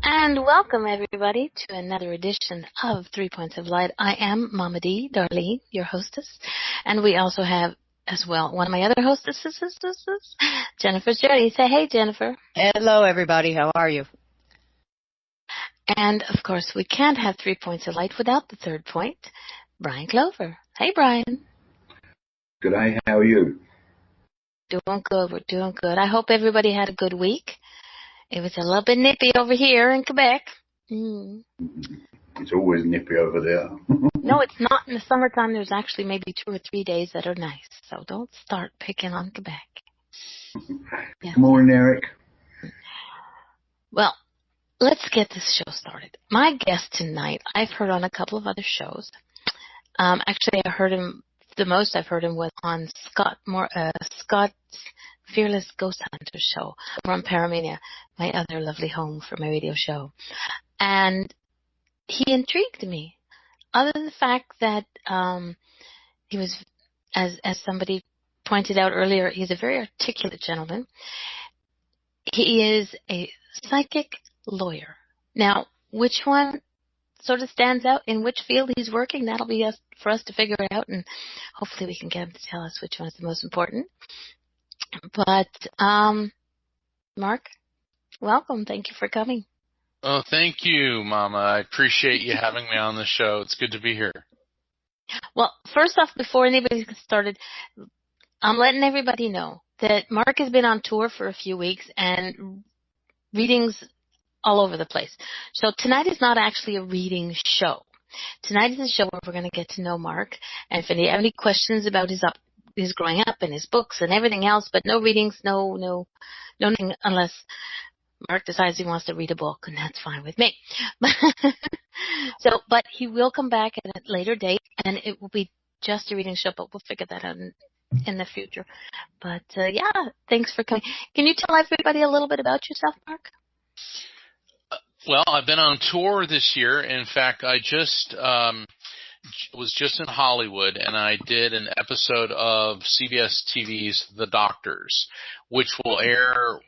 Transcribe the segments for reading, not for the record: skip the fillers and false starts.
And welcome, everybody, to another edition of 3 Points of Light. I am Mama D, Darlene, your hostess. And we also have, as well, one of my other hostesses, Jennifer Jerry. Say hey, Jennifer. Hello, everybody. How are you? And, of course, we can't have 3 Points of Light without the third point, Brian-Clover. Hey, Brian. Good day. How are you? Doing good. We're doing good. I hope everybody had a good week. It was a little bit nippy over here in Quebec. It's always nippy over there. No, it's not. In the summertime, there's actually maybe 2 or 3 days that are nice. So don't start picking on Quebec. Yes. Good morning, Eric. Well, let's get this show started. My guest tonight, I've heard on a couple of other shows. Actually, I heard him, the most I've heard him was on Scott's Fearless Ghost Hunter show from Paramania, my other lovely home for my radio show. And he intrigued me. Other than the fact that he was, as somebody pointed out earlier, he's a very articulate gentleman. He is a psychic lawyer. Now, which one sort of stands out in which field he's working? That'll be for us to figure it out, and hopefully we can get him to tell us which one is the most important. But, Mark, welcome. Thank you for coming. Oh, thank you, Mama. I appreciate you having me on the show. It's good to be here. Well, first off, before anybody gets started, I'm letting everybody know that Mark has been on tour for a few weeks and readings all over the place. So tonight is not actually a reading show. Tonight is a show where we're going to get to know Mark. And if you have any questions about his growing up and his books and everything else, but no readings, no nothing unless Mark decides he wants to read a book, and that's fine with me. But he will come back at a later date, and it will be just a reading show, but we'll figure that out in the future. But, yeah, thanks for coming. Can you tell everybody a little bit about yourself, Mark? Well, I've been on tour this year. In fact, I was just in Hollywood, and I did an episode of CBS TV's The Doctors, which will air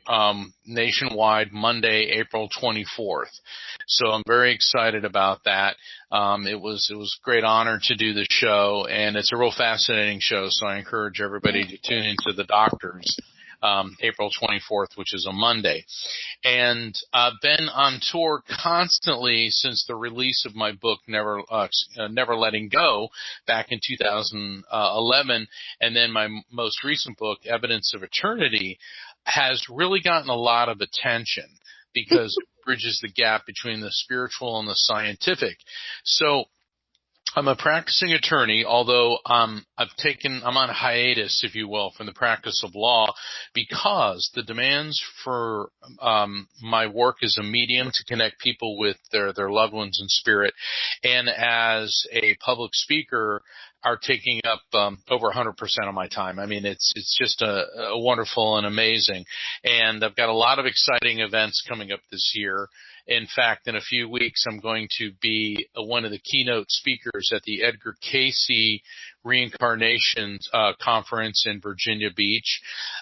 nationwide Monday, April 24th. So I'm very excited about that. It was a great honor to do the show, and it's a real fascinating show, so I encourage everybody to tune into The Doctors. April 24th, which is a Monday. And I've been on tour constantly since the release of my book, Never Letting Go, back in 2011. And then my most recent book, Evidence of Eternity, has really gotten a lot of attention because it bridges the gap between the spiritual and the scientific. So I'm a practicing attorney, although I'm on hiatus, if you will, from the practice of law because the demands for my work as a medium to connect people with their loved ones in spirit and as a public speaker are taking up over 100% of my time. I mean, it's just a wonderful and amazing. And I've got a lot of exciting events coming up this year. In fact, in a few weeks, I'm going to be one of the keynote speakers at the Edgar Cayce Reincarnation Conference in Virginia Beach.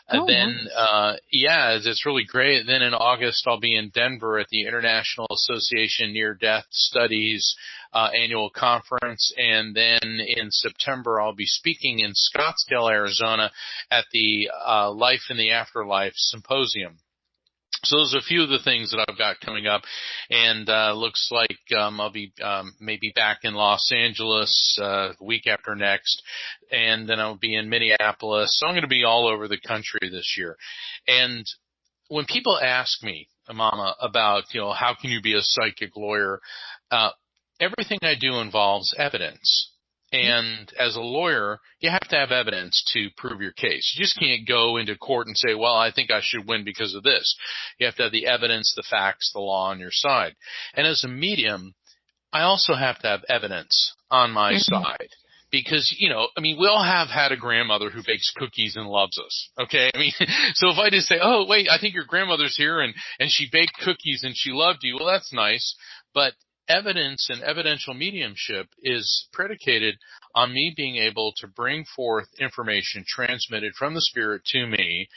It's really great. Then in August, I'll be in Denver at the International Association Near-Death Studies annual conference. And then in September, I'll be speaking in Scottsdale, Arizona at the Life in the Afterlife Symposium. So those are a few of the things that I've got coming up, and looks like I'll be maybe back in Los Angeles the week after next, and then I'll be in Minneapolis. So I'm going to be all over the country this year. And when people ask me, Mama, about how can you be a psychic lawyer, everything I do involves evidence. And as a lawyer, you have to have evidence to prove your case. You just can't go into court and say, well, I think I should win because of this. You have to have the evidence, the facts, the law on your side. And as a medium, I also have to have evidence on my side. Because, we all have had a grandmother who bakes cookies and loves us, okay? So if I just say, oh, wait, I think your grandmother's here and she baked cookies and she loved you, well, that's nice. But evidence and evidential mediumship is predicated on me being able to bring forth information transmitted from the spirit to me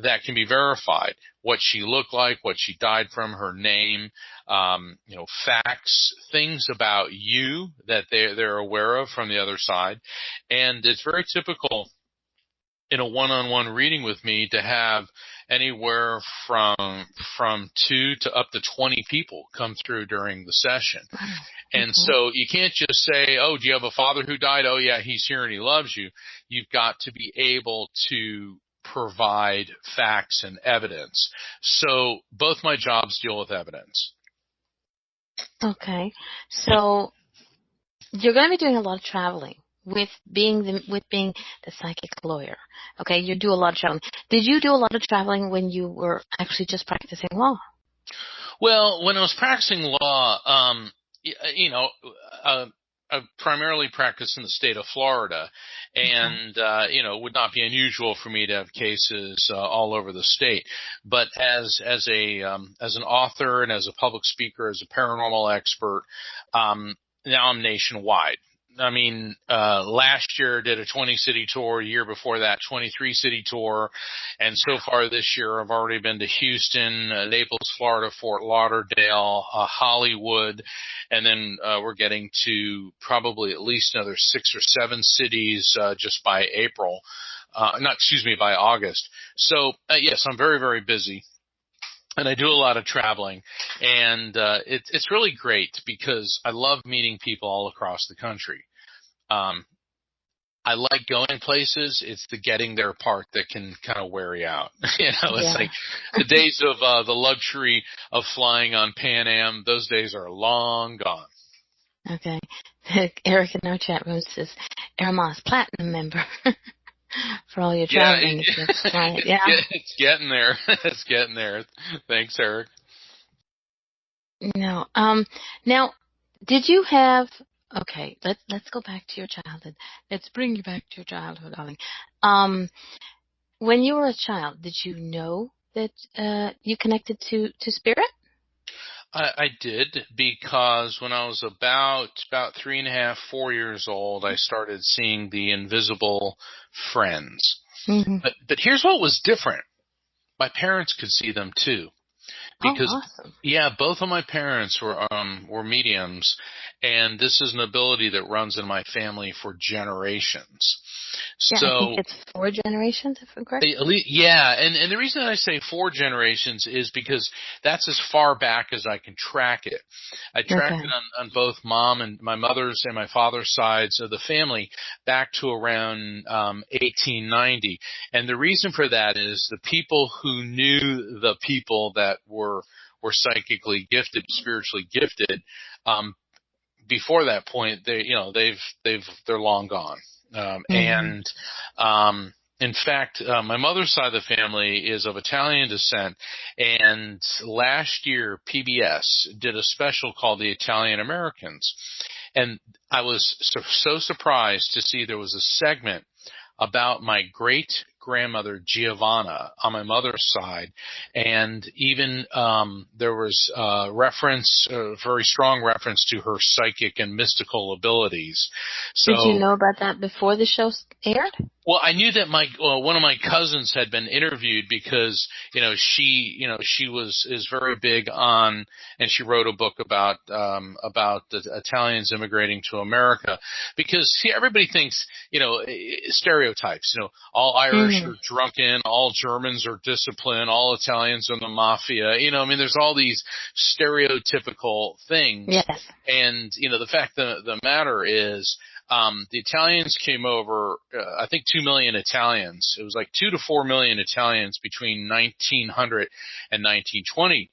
that can be verified. What she looked like, what she died from, her name, facts, things about you that they're aware of from the other side. And it's very typical in a one-on-one reading with me to have anywhere from 2 to up to 20 people come through during the session. And so you can't just say, oh, do you have a father who died? Oh, yeah, he's here and he loves you. You've got to be able to provide facts and evidence. So both my jobs deal with evidence. Okay. So you're going to be doing a lot of traveling with being the psychic lawyer. Okay, you do a lot of traveling. Did you do a lot of traveling when you were actually just practicing law? Well, when I was practicing law, I primarily practiced in the state of Florida, and it would not be unusual for me to have cases all over the state. But as an author and as a public speaker, as a paranormal expert, now I'm nationwide. I mean, last year did a 20-city tour, year before that 23-city tour, and so far this year I've already been to Houston, Naples, Florida, Fort Lauderdale, Hollywood, and then we're getting to probably at least another 6 or 7 cities just by by August. So, yes, I'm very, very busy. And I do a lot of traveling, and it's really great because I love meeting people all across the country. I like going places. It's the getting there part that can kind of wear you out. It's like the days of the luxury of flying on Pan Am. Those days are long gone. Okay. Eric in our chat room says, Erma's platinum member. For all your traveling. It's getting there. It's getting there. Thanks, Eric. No. Now, did you have? Okay, let's go back to your childhood. Let's bring you back to your childhood, darling. When you were a child, did you know that you connected to spirit? I did, because when I was about 3.5, 4 years old, I started seeing the invisible friends. Mm-hmm. But here's what was different. My parents could see them too. Because, awesome. Both of my parents were mediums, and this is an ability that runs in my family for generations. Yeah, so, I think it's 4 generations, if I'm correct. Yeah, and the reason I say 4 generations is because that's as far back as I can track it. I tracked it on both mom and my mother's and my father's sides of the family back to around 1890. And the reason for that is the people who knew the people that were psychically gifted, spiritually gifted, before that point, they're long gone. And in fact, my mother's side of the family is of Italian descent, and last year PBS did a special called The Italian Americans, and I was so surprised to see there was a segment about my great-grandmother Giovanna on my mother's side, and even there was a very strong reference to her psychic and mystical abilities. So, did you know about that before the show aired? Well, I knew that one of my cousins had been interviewed because she is very big on, and she wrote a book about the Italians immigrating to America, because everybody thinks stereotypes, all Irish are drunken, all Germans are disciplined, all Italians are the mafia, there's all these stereotypical things. Yes. And the fact of the matter is, the Italians came over, I think 2 million Italians. It was like 2 to 4 million Italians between 1900 and 1920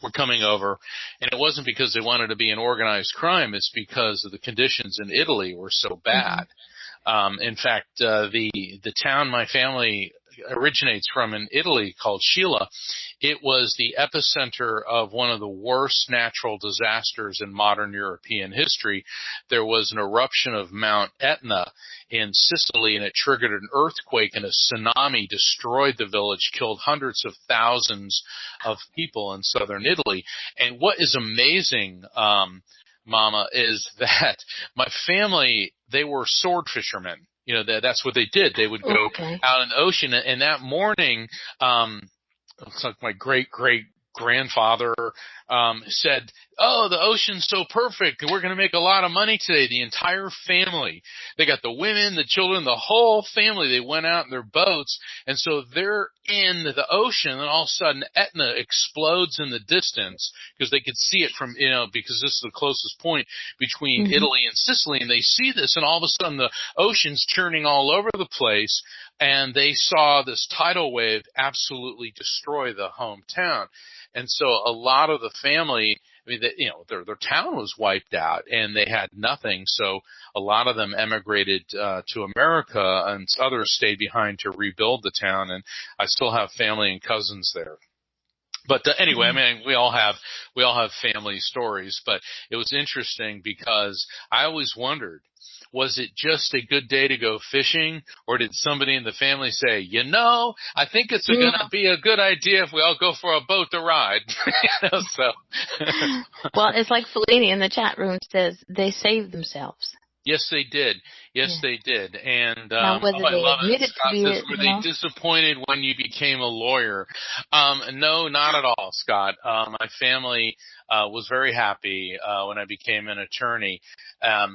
were coming over. And it wasn't because they wanted to be an organized crime. It's because of the conditions in Italy were so bad. In fact, the town my family originates from in Italy called Sheila, it was the epicenter of one of the worst natural disasters in modern European history. There was an eruption of Mount Etna in Sicily, and it triggered an earthquake, and a tsunami destroyed the village, killed hundreds of thousands of people in southern Italy. And what is amazing, Mama, is that my family, they were sword fishermen. That's what they did. They would go out in the ocean, and that morning, it's like my great-great-grandfather said, "Oh, the ocean's so perfect. We're going to make a lot of money today." The entire family, they got the women, the children, the whole family, they went out in their boats, and so they're in the ocean, and all of a sudden Etna explodes in the distance because they could see it from, because this is the closest point between Italy and Sicily, and they see this, and all of a sudden the ocean's churning all over the place, and they saw this tidal wave absolutely destroy the hometown. And so a lot of the family, their town was wiped out and they had nothing. So a lot of them emigrated to America, and others stayed behind to rebuild the town. And I still have family and cousins there. But anyway, we all have family stories. But it was interesting because I always wondered, was it just a good day to go fishing, or did somebody in the family say, I think it's going to be a good idea if we all go for a boat to ride? So. Well, it's like Fellini in the chat room says, they saved themselves. Yes, they did. Yes, they did. And now, whether I love they it. Scott says, were they disappointed when you became a lawyer? No, not at all, Scott. My family was very happy when I became an attorney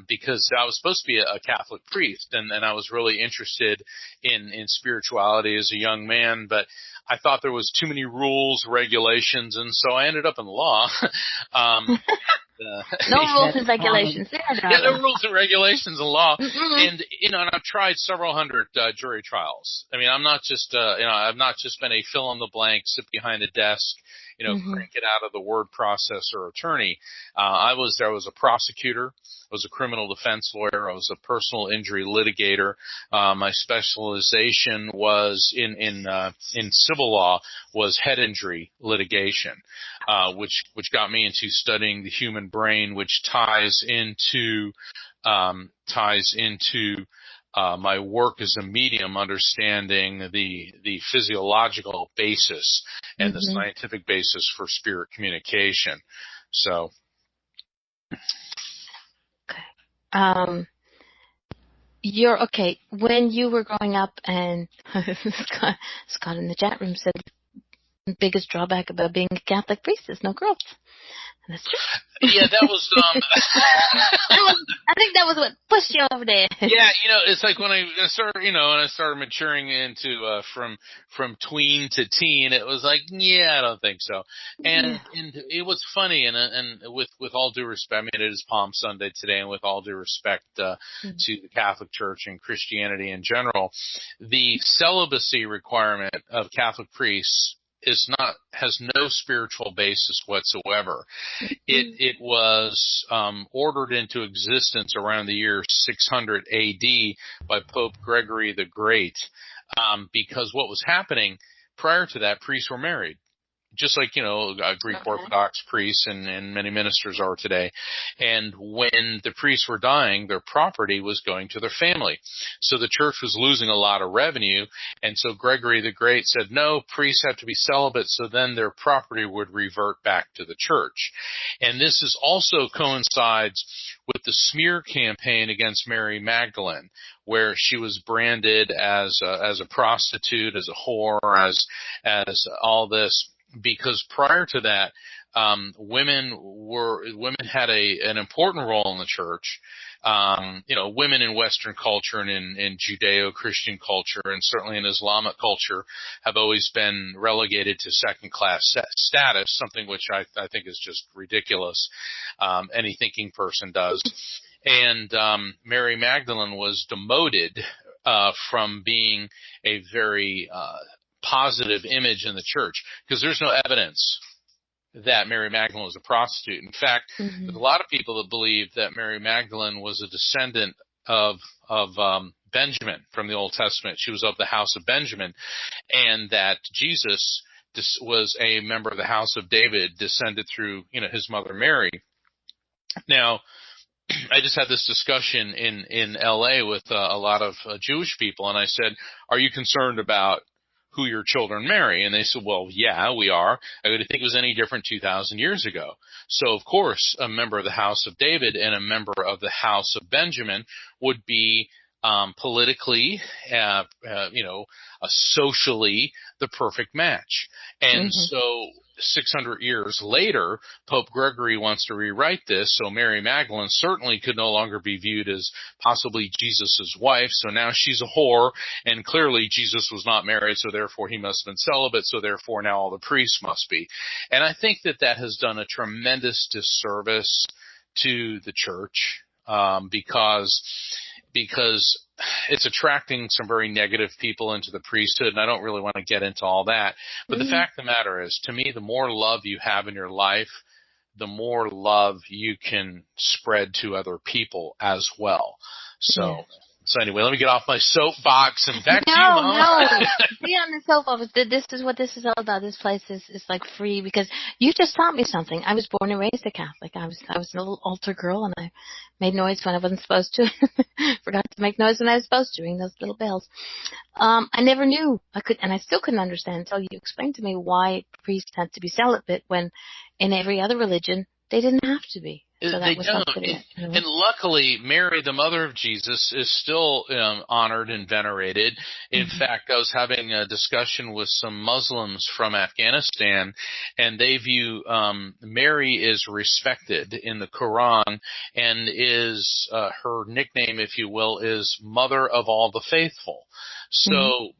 because I was supposed to be a Catholic priest, and I was really interested in spirituality as a young man, but I thought there was too many rules, regulations, and so I ended up in law. No rules and regulations there, yeah, no rules and regulations in law. And, and I've tried several hundred jury trials. I mean, I'm not just, I've not just been a fill in the blank, sit behind a desk, crank it out of the word processor attorney. I was a prosecutor. I was a criminal defense lawyer. I was a personal injury litigator. My specialization was in civil law, was head injury litigation, which got me into studying the human brain, which ties into my work as a medium, understanding the physiological basis and the scientific basis for spirit communication. So. You're okay. When you were growing up, and Scott in the chat room said the biggest drawback about being a Catholic priest is no girls. And that's true. Yeah, that was I think that was what pushed you over there. Yeah, it's like when I started maturing into from tween to teen, it was like, I don't think so. And it was funny, and with all due respect, I mean, it is Palm Sunday today, and with all due respect to the Catholic Church and Christianity in general, the celibacy requirement of Catholic priests has no spiritual basis whatsoever. It was ordered into existence around the year 600 A.D. by Pope Gregory the Great, because what was happening prior to that, priests were married. Just like, Greek Orthodox priests and many ministers are today. And when the priests were dying, their property was going to their family. So the church was losing a lot of revenue. And so Gregory the Great said, no, priests have to be celibate, so then their property would revert back to the church. And this also coincides with the smear campaign against Mary Magdalene, where she was branded as a prostitute, as a whore, as all this. Because prior to that, women had an important role in the church. Women in Western culture and in Judeo-Christian culture, and certainly in Islamic culture, have always been relegated to second-class status, something which I think is just ridiculous. Any thinking person does. And Mary Magdalene was demoted from being a very positive image in the church, because there's no evidence that Mary Magdalene was a prostitute. In fact, there's a lot of people that believe that Mary Magdalene was a descendant of Benjamin from the Old Testament. She was of the house of Benjamin, and that Jesus was a member of the house of David, descended through his mother Mary. Now, I just had this discussion in L.A. with a lot of Jewish people, and I said, "Are you concerned about who your children marry?" And they said, "Well, yeah, we are. I would think it was any different 2,000 years ago." So, of course, a member of the house of David and a member of the house of Benjamin would be politically, socially, the perfect match. And so 600 years later, Pope Gregory wants to rewrite this, so Mary Magdalene certainly could no longer be viewed as possibly Jesus' wife, so now she's a whore, and clearly Jesus was not married, so therefore he must have been celibate, so therefore now all the priests must be. And I think that has done a tremendous disservice to the church, because it's attracting some very negative people into the priesthood, and I don't really want to get into all that. But the fact of the matter is, to me, the more love you have in your life, the more love you can spread to other people as well. So anyway, let me get off my soapbox and back to you, Mom. No, be on the soapbox. This is what this is all about. This place is like free, because you just taught me something. I was born and raised a Catholic. I was a little altar girl, and I made noise when I wasn't supposed to. Forgot to make noise when I was supposed to, ring those little bells. I never knew and I still couldn't understand until you explained to me why priests had to be celibate when in every other religion they didn't have to be. So they don't. And luckily, Mary, the mother of Jesus, is still honored and venerated. In fact, I was having a discussion with some Muslims from Afghanistan, and they view Mary is respected in the Quran, and is her nickname, if you will, is Mother of all the Faithful. So,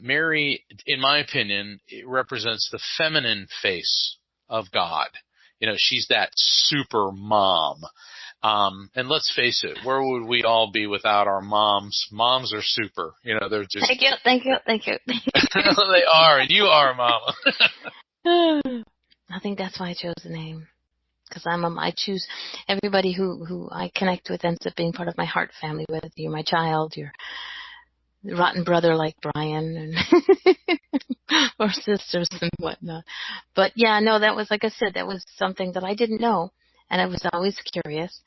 Mary, in my opinion, represents the feminine face of God. She's that super mom. And let's face it, where would we all be without our moms? Moms are super. They're just... Thank you. They are, and you are, Mama. I think that's why I chose the name. Because I choose everybody who I connect with ends up being part of my heart family, whether you're my child, your rotten brother like Brian, and or sisters and whatnot. But yeah, no, that was, like I said, that was something that I didn't know, and I was always curious.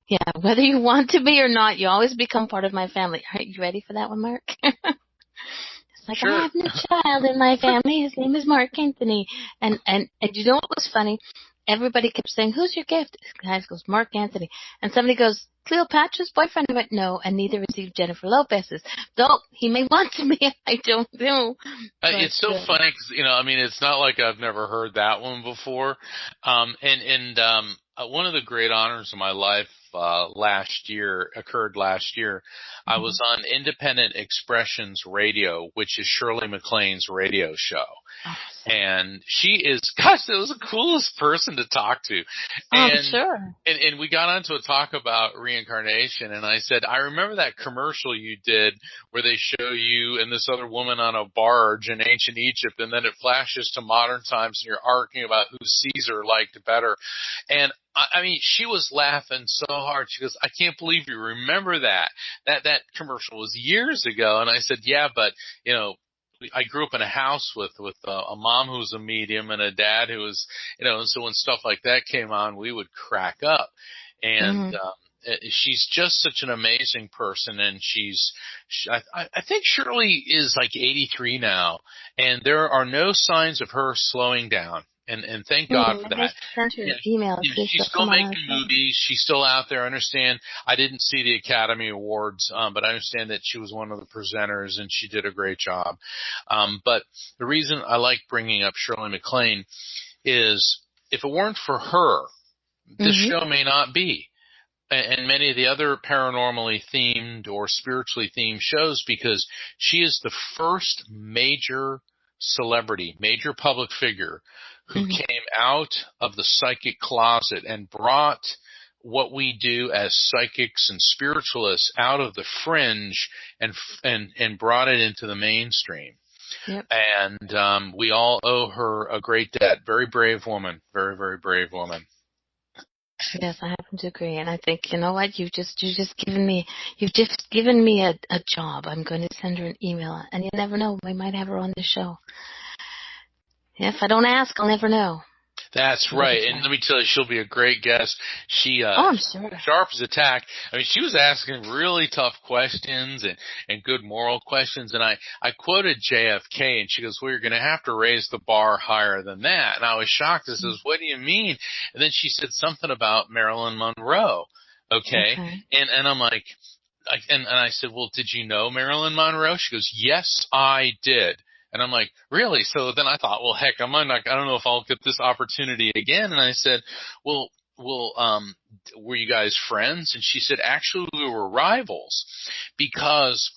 Yeah, whether you want to be or not, you always become part of my family. Are you ready for that one, Mark? It's like, sure. I have a child in my family. His name is Mark Anthony. And you know what was funny? Everybody kept saying, who's your gift? This guy goes, Mark Anthony. And somebody goes, Cleopatra's boyfriend? I went, no, and neither is Jennifer Lopez's. Though he may want to be, I don't know. It's so funny because, it's not like I've never heard that one before. One of the great honors of my life occurred last year. I was on Independent Expressions Radio, which is Shirley MacLaine's radio show. And she is, gosh, that was the coolest person to talk to. And, sure. And we got onto a talk about reincarnation, and I said, I remember that commercial you did where they show you and this other woman on a barge in ancient Egypt, and then it flashes to modern times, and you're arguing about who Caesar liked better. And she was laughing so hard. She goes, I can't believe you remember that. That commercial was years ago. And I said, yeah, but, I grew up in a house with a mom who was a medium and a dad who was, and so when stuff like that came on, we would crack up. And, she's just such an amazing person, and I think Shirley is like 83 now, and there are no signs of her slowing down. And thank God for that. She's still making movies. She's still out there. I understand. I didn't see the Academy Awards, but I understand that she was one of the presenters, and she did a great job. But the reason I like bringing up Shirley MacLaine is, if it weren't for her, this show may not be. And many of the other paranormally themed or spiritually themed shows, because she is the first major celebrity, major public figure who came out of the psychic closet and brought what we do as psychics and spiritualists out of the fringe and brought it into the mainstream. Yep. And we all owe her a great debt. Very brave woman. Very, very brave woman. Yes, I happen to agree, and I think, you know what, you've just given me a job. I'm going to send her an email, and you never know, we might have her on the show. If I don't ask, I'll never know. That's right, and let me tell you, she'll be a great guest. She, I'm sure. Sharp as a tack. She was asking really tough questions and good moral questions, and I quoted JFK, and she goes, well, you're going to have to raise the bar higher than that. And I was shocked. I says, what do you mean? And then she said something about Marilyn Monroe. Okay. And I'm like, I said, well, did you know Marilyn Monroe? She goes, yes, I did. And I'm like, really? So then I thought, well, heck, I don't know if I'll get this opportunity again. And I said, well, were you guys friends? And she said, actually, we were rivals because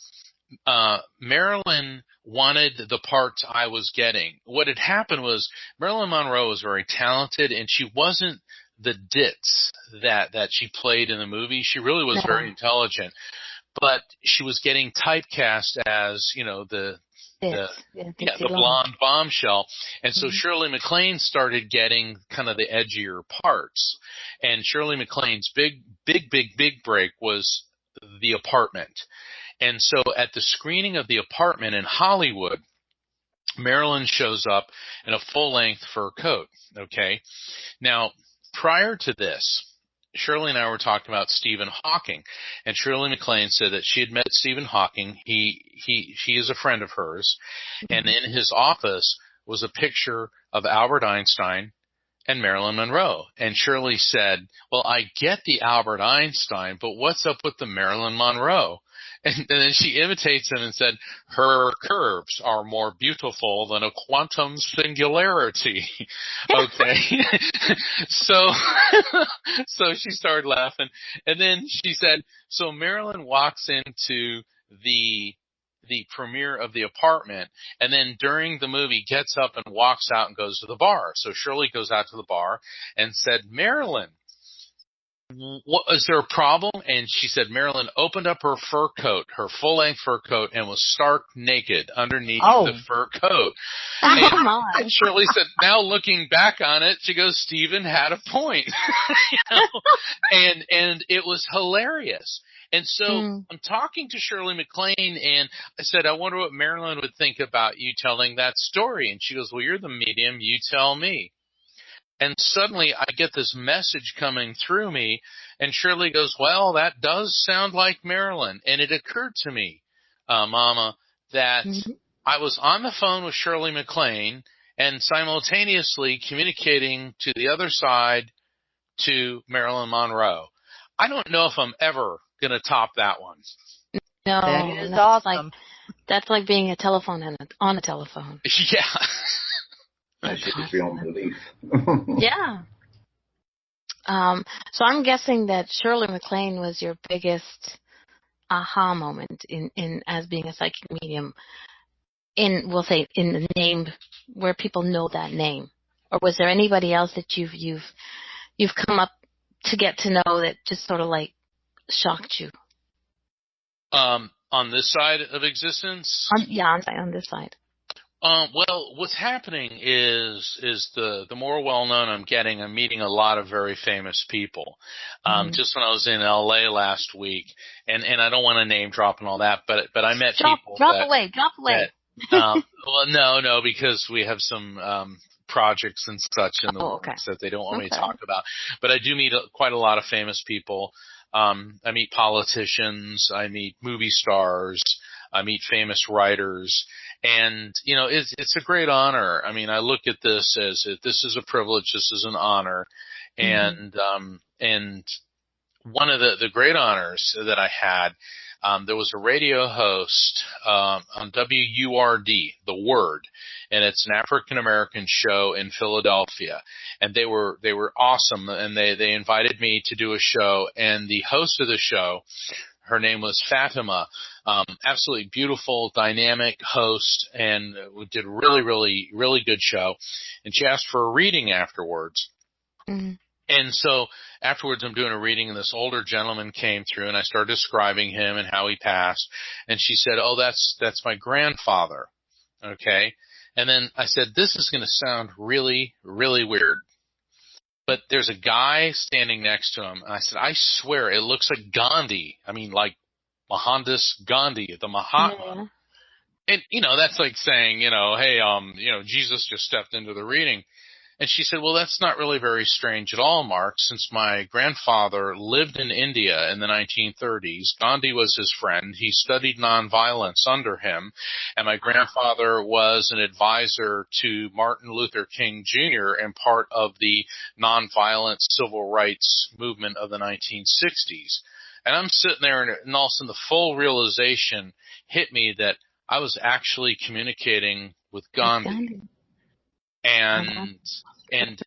Marilyn wanted the parts I was getting. What had happened was Marilyn Monroe was very talented, and she wasn't the ditz that she played in the movie. She really was very intelligent, but she was getting typecast as, the blonde bombshell. And so Shirley MacLaine started getting kind of the edgier parts. And Shirley MacLaine's big break was The Apartment. And so at the screening of The Apartment in Hollywood, Marilyn shows up in a full-length fur coat, okay? Now, prior to this, Shirley and I were talking about Stephen Hawking, and Shirley MacLaine said that she had met Stephen Hawking. He is a friend of hers, and in his office was a picture of Albert Einstein and Marilyn Monroe. And Shirley said, well, I get the Albert Einstein, but what's up with the Marilyn Monroe? And then she imitates him and said, her curves are more beautiful than a quantum singularity. Okay. So she started laughing. And then she said, so Marilyn walks into the premiere of The Apartment, and then during the movie gets up and walks out and goes to the bar. So Shirley goes out to the bar and said, Marilyn, what, is there a problem? And she said Marilyn opened up her fur coat, her full-length fur coat, and was stark naked underneath the fur coat. And Shirley said, now looking back on it, she goes, Stephen had a point. And it was hilarious. And so I'm talking to Shirley MacLaine, and I said, I wonder what Marilyn would think about you telling that story. And she goes, well, you're the medium, you tell me. And suddenly I get this message coming through me, and Shirley goes, well, that does sound like Marilyn. And it occurred to me, Mama, that I was on the phone with Shirley MacLaine and simultaneously communicating to the other side to Marilyn Monroe. I don't know if I'm ever going to top that one. No, that is awesome. That's like being a telephone on a telephone. Yeah. That's beyond belief. Yeah. So I'm guessing that Shirley MacLaine was your biggest aha moment in as being a psychic medium. We'll say in the name where people know that name, or was there anybody else that you've come up to get to know that just sort of like shocked you? On this side of existence? On this side. Well, what's happening is the more well-known I'm meeting a lot of very famous people. Just when I was in LA last week, and I don't want to name drop and all that, but I met people. Drop away. Well, no, because we have some, projects and such in the works that they don't want me to talk about. But I do meet quite a lot of famous people. I meet politicians, I meet movie stars, I meet famous writers, and, it's a great honor. I mean, I look at this as this is a privilege, this is an honor, and one of the great honors that I had, there was a radio host, on WURD, The Word, and it's an African-American show in Philadelphia, and they were awesome, and they invited me to do a show, and the host of the show, her name was Fatima, absolutely beautiful, dynamic host, and we did a really, really, really good show, and she asked for a reading afterwards. And so afterwards I'm doing a reading, and this older gentleman came through, and I started describing him and how he passed. And she said, oh, that's my grandfather. Okay. And then I said, this is going to sound really, really weird, but there's a guy standing next to him. And I said, I swear it looks like Gandhi. I mean, like Mohandas Gandhi, the Mahatma. And, that's like saying, hey, Jesus just stepped into the reading. And she said, well, that's not really very strange at all, Mark, since my grandfather lived in India in the 1930s. Gandhi was his friend. He studied nonviolence under him. And my grandfather was an advisor to Martin Luther King Jr. and part of the nonviolent civil rights movement of the 1960s. And I'm sitting there, and all of a sudden the full realization hit me that I was actually communicating with Gandhi. And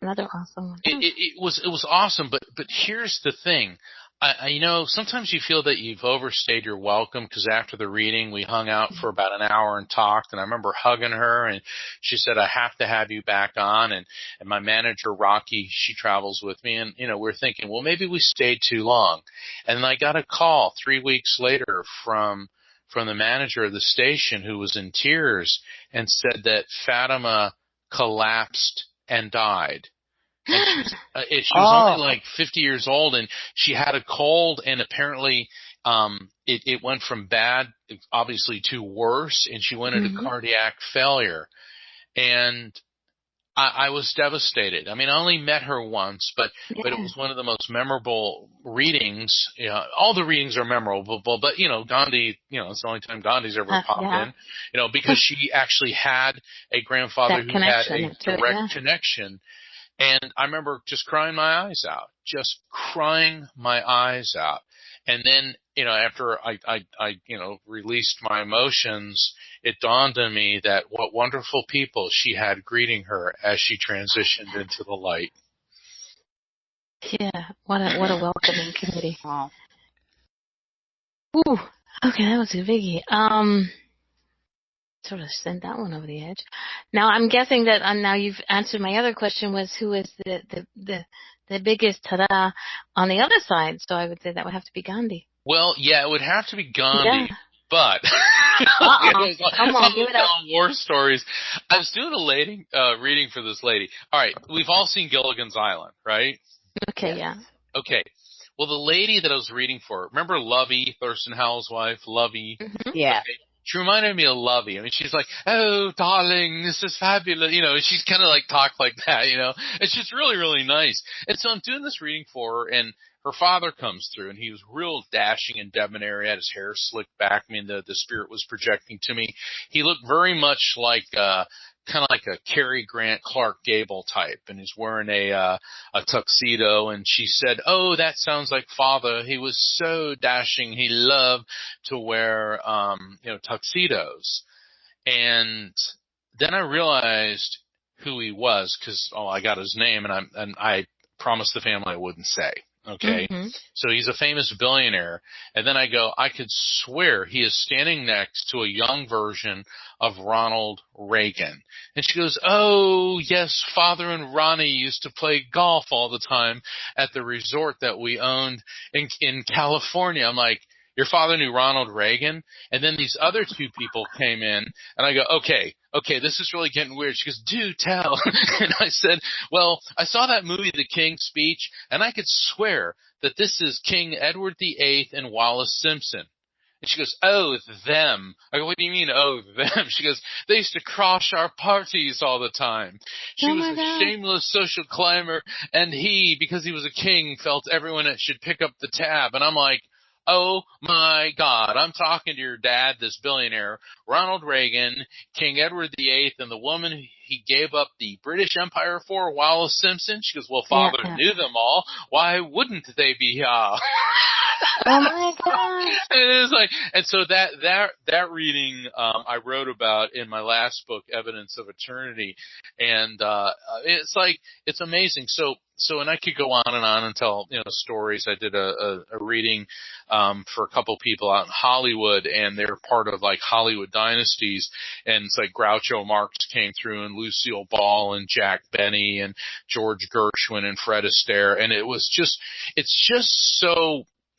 another awesome one. It was awesome, but here's the thing. Sometimes you feel that you've overstayed your welcome, because after the reading, we hung out for about an hour and talked, and I remember hugging her, and she said, I have to have you back on, and my manager, Rocky, she travels with me, and, we're thinking, well, maybe we stayed too long. And then I got a call 3 weeks later from the manager of the station, who was in tears, and said that Fatima collapsed and died. And she was only like 50 years old, and she had a cold, and apparently it went from bad, obviously, to worse, and she went into cardiac failure. And I was devastated. I mean, I only met her once, but it was one of the most memorable readings. All the readings are memorable, but Gandhi, it's the only time Gandhi's ever popped in, because she actually had a grandfather who had a direct connection. And I remember just crying my eyes out. And then, after I released my emotions, it dawned on me that what wonderful people she had greeting her as she transitioned into the light. Yeah, what a welcoming committee. Wow. Ooh, okay, that was a biggie. Sort of sent that one over the edge. Now I'm guessing that now you've answered my other question, was who is the biggest ta-da on the other side? So I would say that would have to be Gandhi. Well, yeah, it would have to be Gandhi, but come on, give it up. War stories. I was doing a reading for this lady. All right, we've all seen Gilligan's Island, right? Okay, yeah. Okay. Well, the lady that I was reading for, remember Lovey, Thurston Howell's wife, Lovey? Mm-hmm. Yeah. Okay. She reminded me of Lovey. I mean, she's like, oh, darling, this is fabulous. She's kind of like talk like that, It's just really, really nice. And so I'm doing this reading for her, and her father comes through, and he was real dashing and debonair. He had his hair slicked back. I mean, the spirit was projecting to me. He looked very much like, kind of like a Cary Grant, Clark Gable type, and he's wearing a tuxedo. And she said, oh, that sounds like father. He was so dashing. He loved to wear, tuxedos. And then I realized who he was, because, I got his name, and I promised the family I wouldn't say. Okay. Mm-hmm. So he's a famous billionaire. And then I go, I could swear he is standing next to a young version of Ronald Reagan. And she goes, oh, yes, father and Ronnie used to play golf all the time at the resort that we owned in California. I'm like, your father knew Ronald Reagan? And then these other two people came in, and I go, okay, this is really getting weird. She goes, do tell. And I said, well, I saw that movie, The King's Speech, and I could swear that this is King Edward VIII and Wallace Simpson. And she goes, oh, them. I go, what do you mean, oh, them? She goes, they used to crash our parties all the time. She was a shameless social climber, and he, because he was a king, felt everyone should pick up the tab. And I'm like, oh my God, I'm talking to your dad, this billionaire, Ronald Reagan, King Edward VIII, and the woman he gave up the British Empire for, Wallace Simpson. She goes, well, father knew them all. Why wouldn't they be? Oh my God. And so that reading, I wrote about in my last book, Evidence of Eternity. And, it's amazing. So, and I could go on and tell, stories. I did a reading, for a couple people out in Hollywood, and they're part of like Hollywood dynasties. And it's like Groucho Marx came through, and Lucille Ball, and Jack Benny, and George Gershwin, and Fred Astaire. And it's just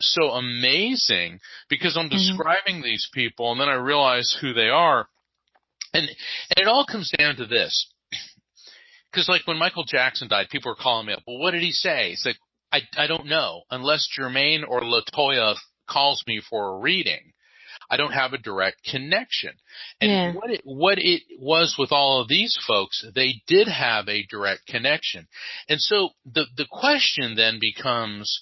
so amazing, because I'm describing these people, and then I realize who they are. And it all comes down to this. Because like when Michael Jackson died, people were calling me up, well, what did he say? It's like, I don't know. Unless Jermaine or LaToya calls me for a reading, I don't have a direct connection. And what it was with all of these folks, they did have a direct connection. And so the question then becomes,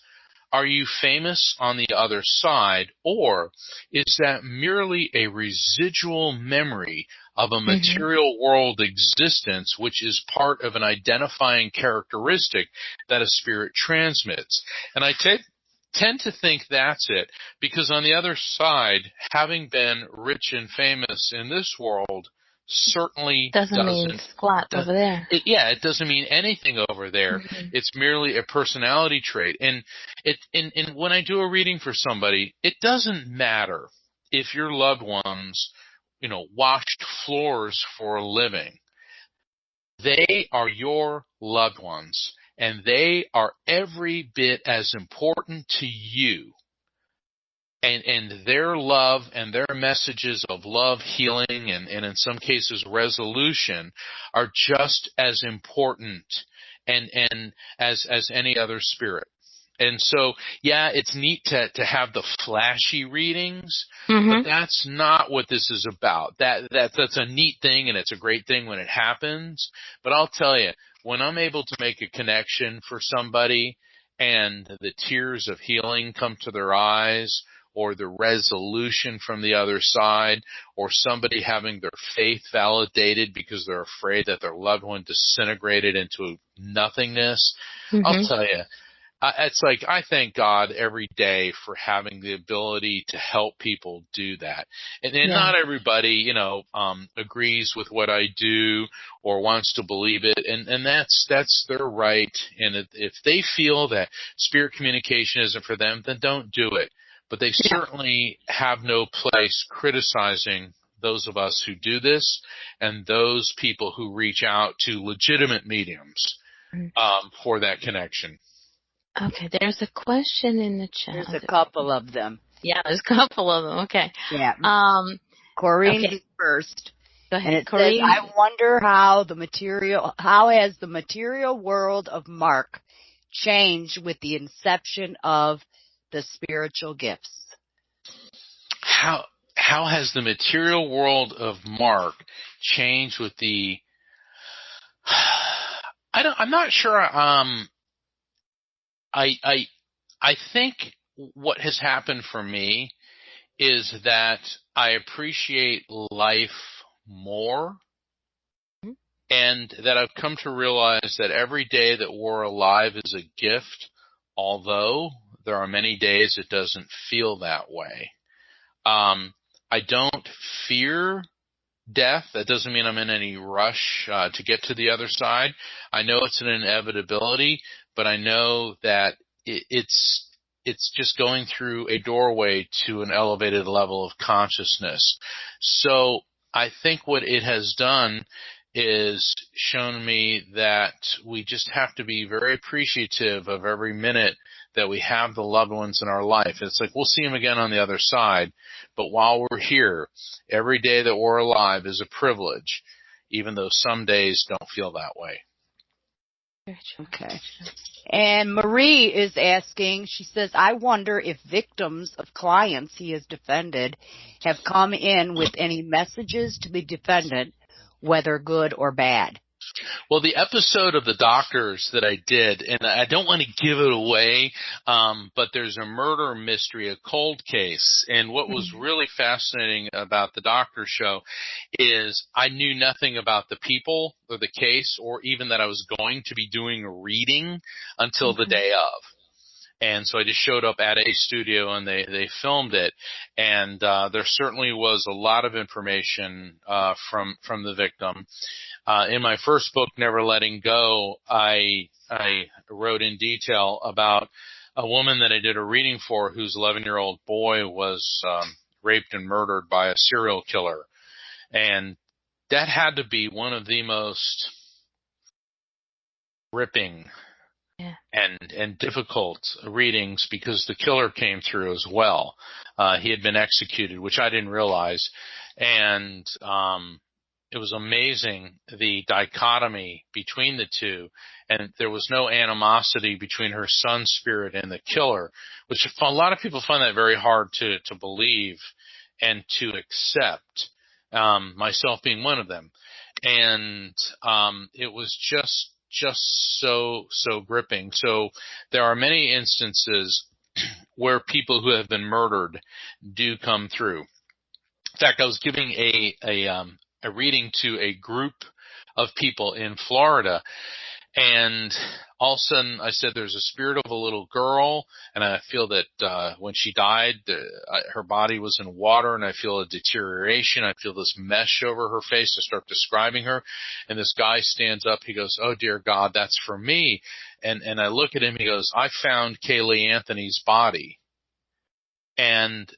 are you famous on the other side, or is that merely a residual memory of a material world existence, which is part of an identifying characteristic that a spirit transmits? And I tend to think that's it, because on the other side, having been rich and famous in this world certainly doesn't mean squat over there. It doesn't mean anything over there. Mm-hmm. It's merely a personality trait. And when I do a reading for somebody, it doesn't matter if your loved ones, washed floors for a living. They are your loved ones, and they are every bit as important to you. And their love and their messages of love, healing, and in some cases resolution are just as important and as any other spirit. And so, yeah, it's neat to have the flashy readings, mm-hmm. but that's not what this is about. That's a neat thing, and it's a great thing when it happens. But I'll tell you, when I'm able to make a connection for somebody and the tears of healing come to their eyes, or the resolution from the other side, or somebody having their faith validated because they're afraid that their loved one disintegrated into nothingness, mm-hmm. I'll tell you, it's like I thank God every day for having the ability to help people do that. And not everybody, agrees with what I do or wants to believe it. And that's their right. And if they feel that spirit communication isn't for them, then don't do it. But they certainly have no place criticizing those of us who do this and those people who reach out to legitimate mediums for that connection. Okay, there's a question in the chat. There's a couple of them. Yeah, there's a couple of them. Okay. Yeah. Corinne first. Go ahead, and it Corinne. says, I wonder how has the material world of Mark changed with the inception of the spiritual gifts? How has the material world of Mark changed with the? I'm not sure. I think what has happened for me is that I appreciate life more, and that I've come to realize that every day that we're alive is a gift, although there are many days it doesn't feel that way. I don't fear death. That doesn't mean I'm in any rush to get to the other side. I know it's an inevitability, but I know that it's just going through a doorway to an elevated level of consciousness. So I think what it has done is shown me that we just have to be very appreciative of every minute that we have the loved ones in our life. It's like we'll see them again on the other side, but while we're here, every day that we're alive is a privilege, even though some days don't feel that way. Okay. And Marie is asking, she says, I wonder if victims of clients he has defended have come in with any messages to the defendant, whether good or bad. Well, the episode of the doctors that I did, and I don't want to give it away, but there's a murder mystery, a cold case. And what was really fascinating about the doctor show is I knew nothing about the people or the case, or even that I was going to be doing a reading until the day of. And so I just showed up at a studio and they filmed it. And there certainly was a lot of information from the victim. In my first book, Never Letting Go, I wrote in detail about a woman that I did a reading for whose 11-year-old boy was raped and murdered by a serial killer. And that had to be one of the most gripping and difficult readings, because the killer came through as well. He had been executed, which I didn't realize. And it was amazing, the dichotomy between the two. And there was no animosity between her son's spirit and the killer, which a lot of people find that very hard to believe and to accept, myself being one of them. And it was just so gripping. So there are many instances where people who have been murdered do come through. In fact, I was giving a reading to a group of people in Florida, And all of a sudden I said, there's a spirit of a little girl, and I feel that when she died, her body was in water, and I feel a deterioration. I feel this mesh over her face. I start describing her, and this guy stands up. He goes, "Oh, dear God, that's for me." And I look at him. He goes, "I found Kaylee Anthony's body." And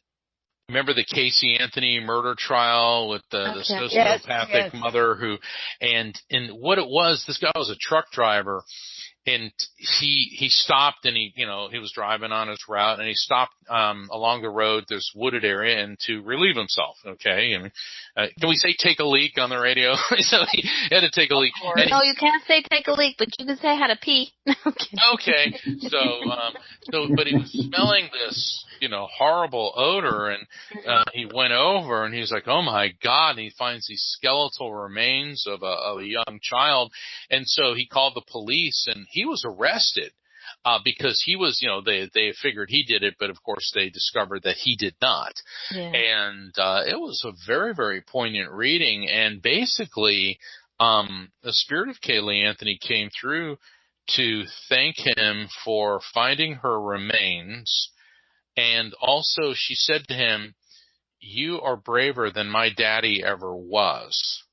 remember the Casey Anthony murder trial with the sociopathic mother and what it was, this guy was a truck driver, and he stopped, and he was driving on his route, and he stopped along the road, this wooded area, and to relieve himself. Okay, and can we say take a leak on the radio? So he had to take a leak. No, you can't say take a leak, but you can say how to pee. Okay, but he was smelling this horrible odor, and he went over, and he was like, "Oh my God!" And he finds these skeletal remains of a young child, and so he called the police, and he was arrested because he was, they figured he did it, but of course they discovered that he did not. Yeah. And it was a very, very poignant reading, and basically the spirit of Kaylee Anthony came through to thank him for finding her remains. And also she said to him, "You are braver than my daddy ever was."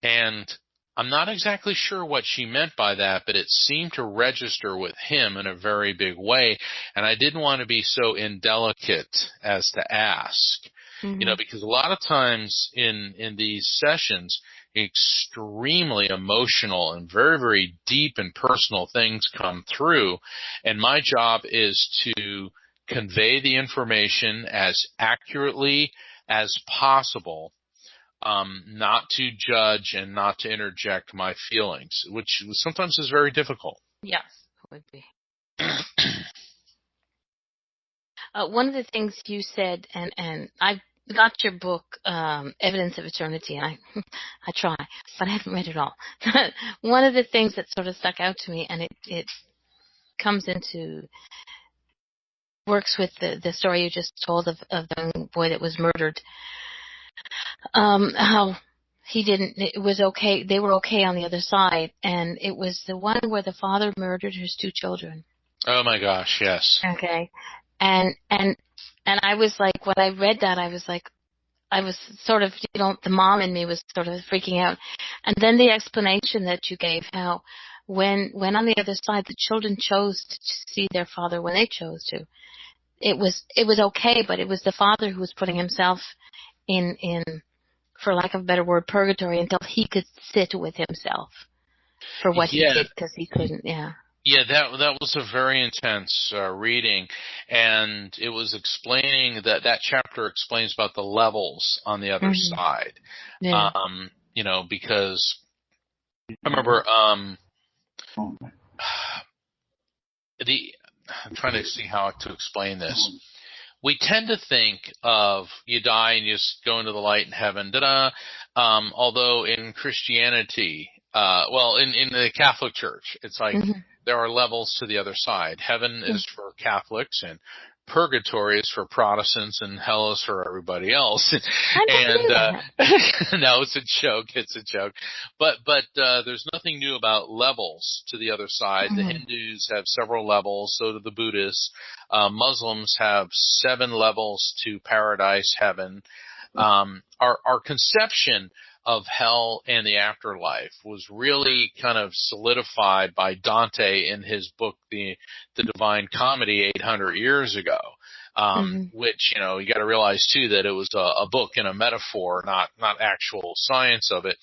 And I'm not exactly sure what she meant by that, but it seemed to register with him in a very big way. And I didn't want to be so indelicate as to ask, because a lot of times in these sessions, extremely emotional and very, very deep and personal things come through. And my job is to convey the information as accurately as possible, not to judge and not to interject my feelings, which sometimes is very difficult. Yes, it would be. One of the things you said, and I got your book, Evidence of Eternity, and I try, but I haven't read it all. One of the things that sort of stuck out to me, and it works with the story you just told of the young boy that was murdered. How it was okay, they were okay on the other side, and it was the one where the father murdered his two children. Oh my gosh, yes. Okay. And I was like, when I read that, I was sort of, the mom in me was sort of freaking out. And then the explanation that you gave, how when on the other side, the children chose to see their father when they chose to. It was okay, but it was the father who was putting himself in, for lack of a better word, purgatory, until he could sit with himself for what he did, because he couldn't, Yeah, that was a very intense reading, and it was explaining that chapter explains about the levels on the other side. Yeah. Because I remember I'm trying to see how to explain this. We tend to think of you die and you just go into the light in heaven, although in Christianity, in the Catholic Church, it's like there are levels to the other side. Heaven is for Catholics, and purgatory is for Protestants, and hell is for everybody else. And no, it's a joke. It's a joke. But there's nothing new about levels to the other side. The Hindus have several levels. So do the Buddhists. Muslims have 7 levels to paradise, heaven. Our conception of hell and the afterlife was really kind of solidified by Dante in his book, The Divine Comedy, 800 years ago. Which, you got to realize too that it was a book and a metaphor, not actual science of it.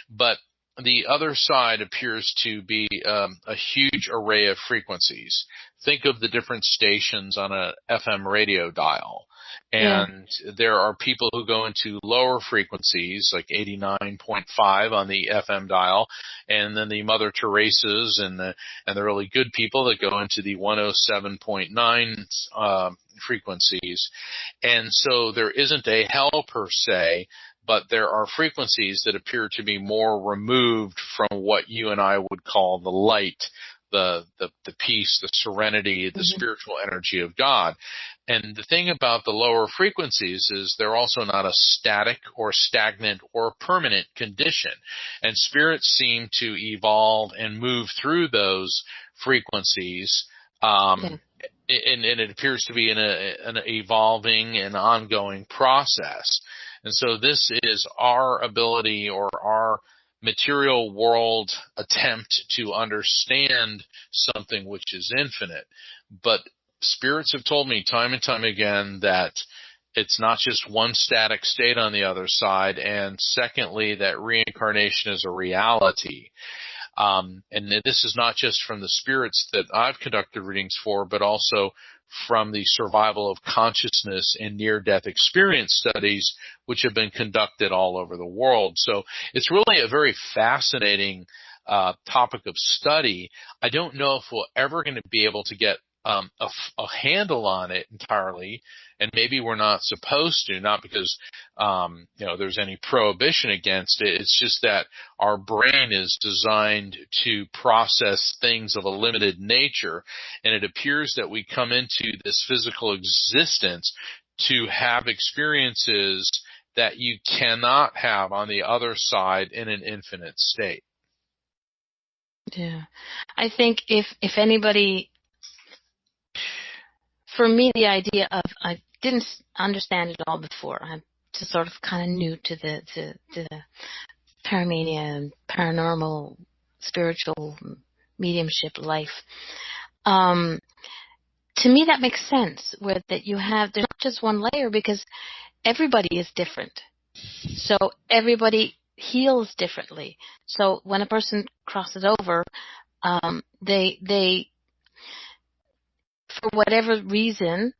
But the other side appears to be a huge array of frequencies. Think of the different stations on a FM radio dial. And there are people who go into lower frequencies, like 89.5 on the FM dial, and then the Mother Teresas and the really good people that go into the 107.9 frequencies. And so there isn't a hell per se, but there are frequencies that appear to be more removed from what you and I would call the light the peace, the serenity, the spiritual energy of God. And the thing about the lower frequencies is they're also not a static or stagnant or permanent condition. And spirits seem to evolve and move through those frequencies. And it appears to be an evolving and ongoing process. And so this is our ability or our material world attempt to understand something which is infinite. But spirits have told me time and time again that it's not just one static state on the other side, and secondly, that reincarnation is a reality. And this is not just from the spirits that I've conducted readings for, but also from the survival of consciousness and near-death experience studies, which have been conducted all over the world. So it's really a very fascinating topic of study. I don't know if we're ever going to be able to get a handle on it entirely, and maybe we're not supposed to, not because there's any prohibition against it. It's just that our brain is designed to process things of a limited nature, and it appears that we come into this physical existence to have experiences that you cannot have on the other side in an infinite state. Yeah. I think if anybody, for me, the idea of, I didn't understand it all before. I'm just sort of kind of new to the paramania and paranormal, spiritual, mediumship life. To me, that makes sense. Where that you have, there's not just one layer, because everybody is different. So everybody heals differently. So when a person crosses over, they for whatever reason,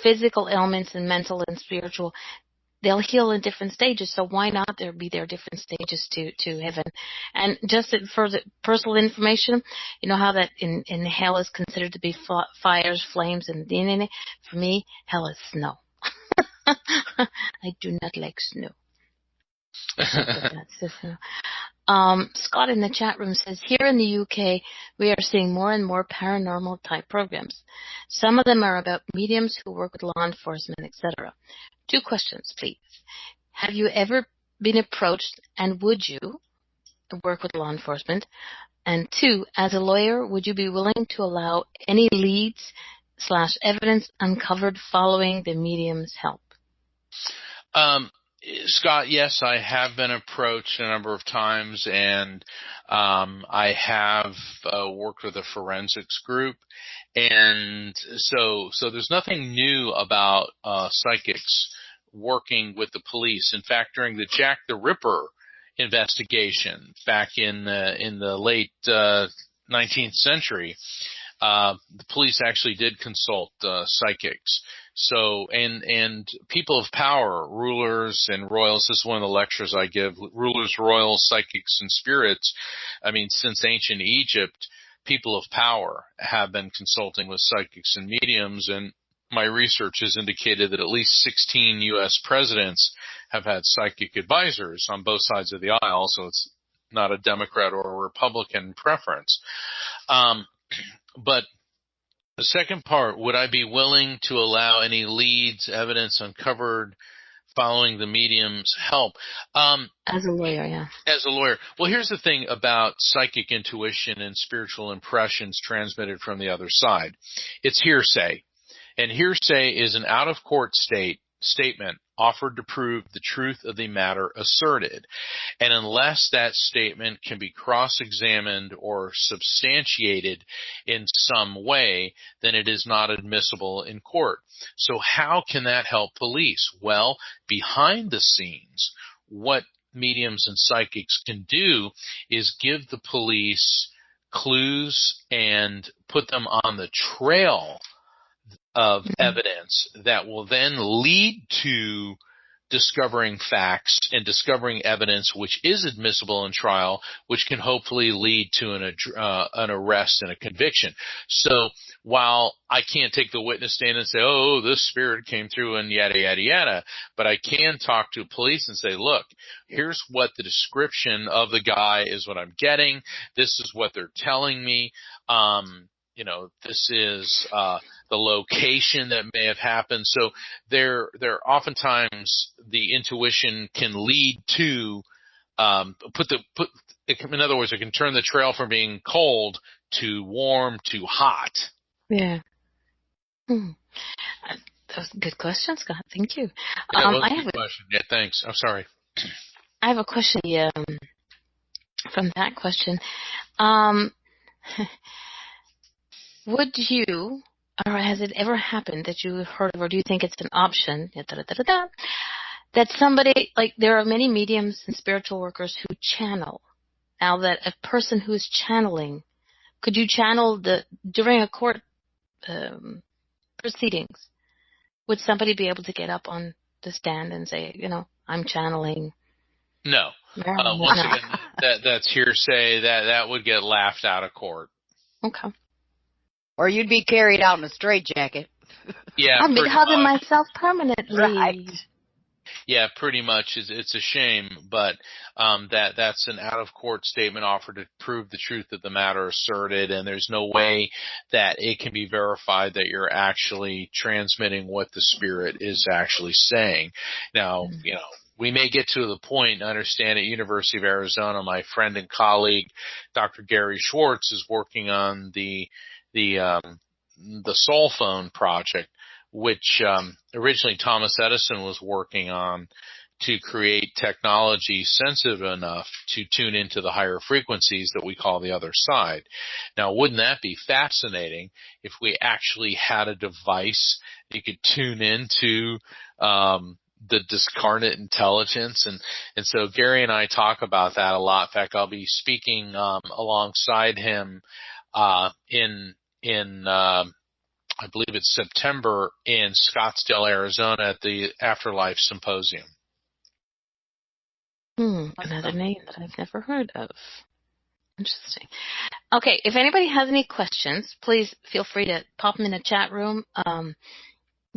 physical ailments and mental and spiritual, they'll heal in different stages. So why not there be their different stages to heaven? And just for the personal information, you know how that in hell is considered to be fires, flames, and for me, hell is snow. I do not like snow. Scott in the chat room says, here in the UK, we are seeing more and more paranormal type programs. Some of them are about mediums who work with law enforcement, etc. 2 questions, please. Have you ever been approached, and would you work with law enforcement? And 2, as a lawyer, would you be willing to allow any leads / evidence uncovered following the medium's help? Scott, yes, I have been approached a number of times, and I have worked with a forensics group, and so there's nothing new about psychics working with the police. In fact, during the Jack the Ripper investigation back in the late 19th century, the police actually did consult psychics. So, and people of power, rulers and royals, this is one of the lectures I give, rulers, royals, psychics, and spirits. I mean, since ancient Egypt, people of power have been consulting with psychics and mediums, and my research has indicated that at least 16 U.S. presidents have had psychic advisors on both sides of the aisle, so it's not a Democrat or a Republican preference. But the second part, would I be willing to allow any leads, evidence uncovered following the medium's help? As a lawyer, yeah. As a lawyer. Well, here's the thing about psychic intuition and spiritual impressions transmitted from the other side. It's hearsay. And hearsay is an out-of-court statement offered to prove the truth of the matter asserted. And unless that statement can be cross-examined or substantiated in some way, then it is not admissible in court. So how can that help police? Well, behind the scenes, what mediums and psychics can do is give the police clues and put them on the trail of evidence that will then lead to discovering facts and discovering evidence which is admissible in trial, which can hopefully lead to an arrest and a conviction. So while I can't take the witness stand and say, oh, this spirit came through and yada, yada, yada, but I can talk to police and say, look, here's what the description of the guy is, what I'm getting. This is what they're telling me. This is the location that may have happened. So there oftentimes the intuition can lead to in other words, it can turn the trail from being cold to warm to hot. Yeah. That was a good question, Scott. Thank you. That was a good question. Yeah, thanks. I'm sorry. I have a question from that question. Would you, or has it ever happened that you have heard of, or do you think it's an option, that somebody, like there are many mediums and spiritual workers who channel. Now that a person who is channeling, could you channel during a court proceedings, would somebody be able to get up on the stand and say, I'm channeling? No. Once again, that's hearsay. That would get laughed out of court. Okay. Or you'd be carried out in a straitjacket. Yeah, I'd be hugging myself permanently. Right. Yeah, pretty much. It's a shame, but that's an out-of-court statement offered to prove the truth of the matter asserted, and there's no way that it can be verified that you're actually transmitting what the spirit is actually saying. Now, we may get to the point, I understand, at University of Arizona, my friend and colleague, Dr. Gary Schwartz, is working on the soul phone project, which originally Thomas Edison was working on to create technology sensitive enough to tune into the higher frequencies that we call the other side. Now, wouldn't that be fascinating if we actually had a device you could tune into the discarnate intelligence? And so Gary and I talk about that a lot. In fact, I'll be speaking alongside him in I believe it's September in Scottsdale, Arizona at the Afterlife Symposium. Another name that I've never heard of. Interesting. Okay, if anybody has any questions, please feel free to pop them in the chat room.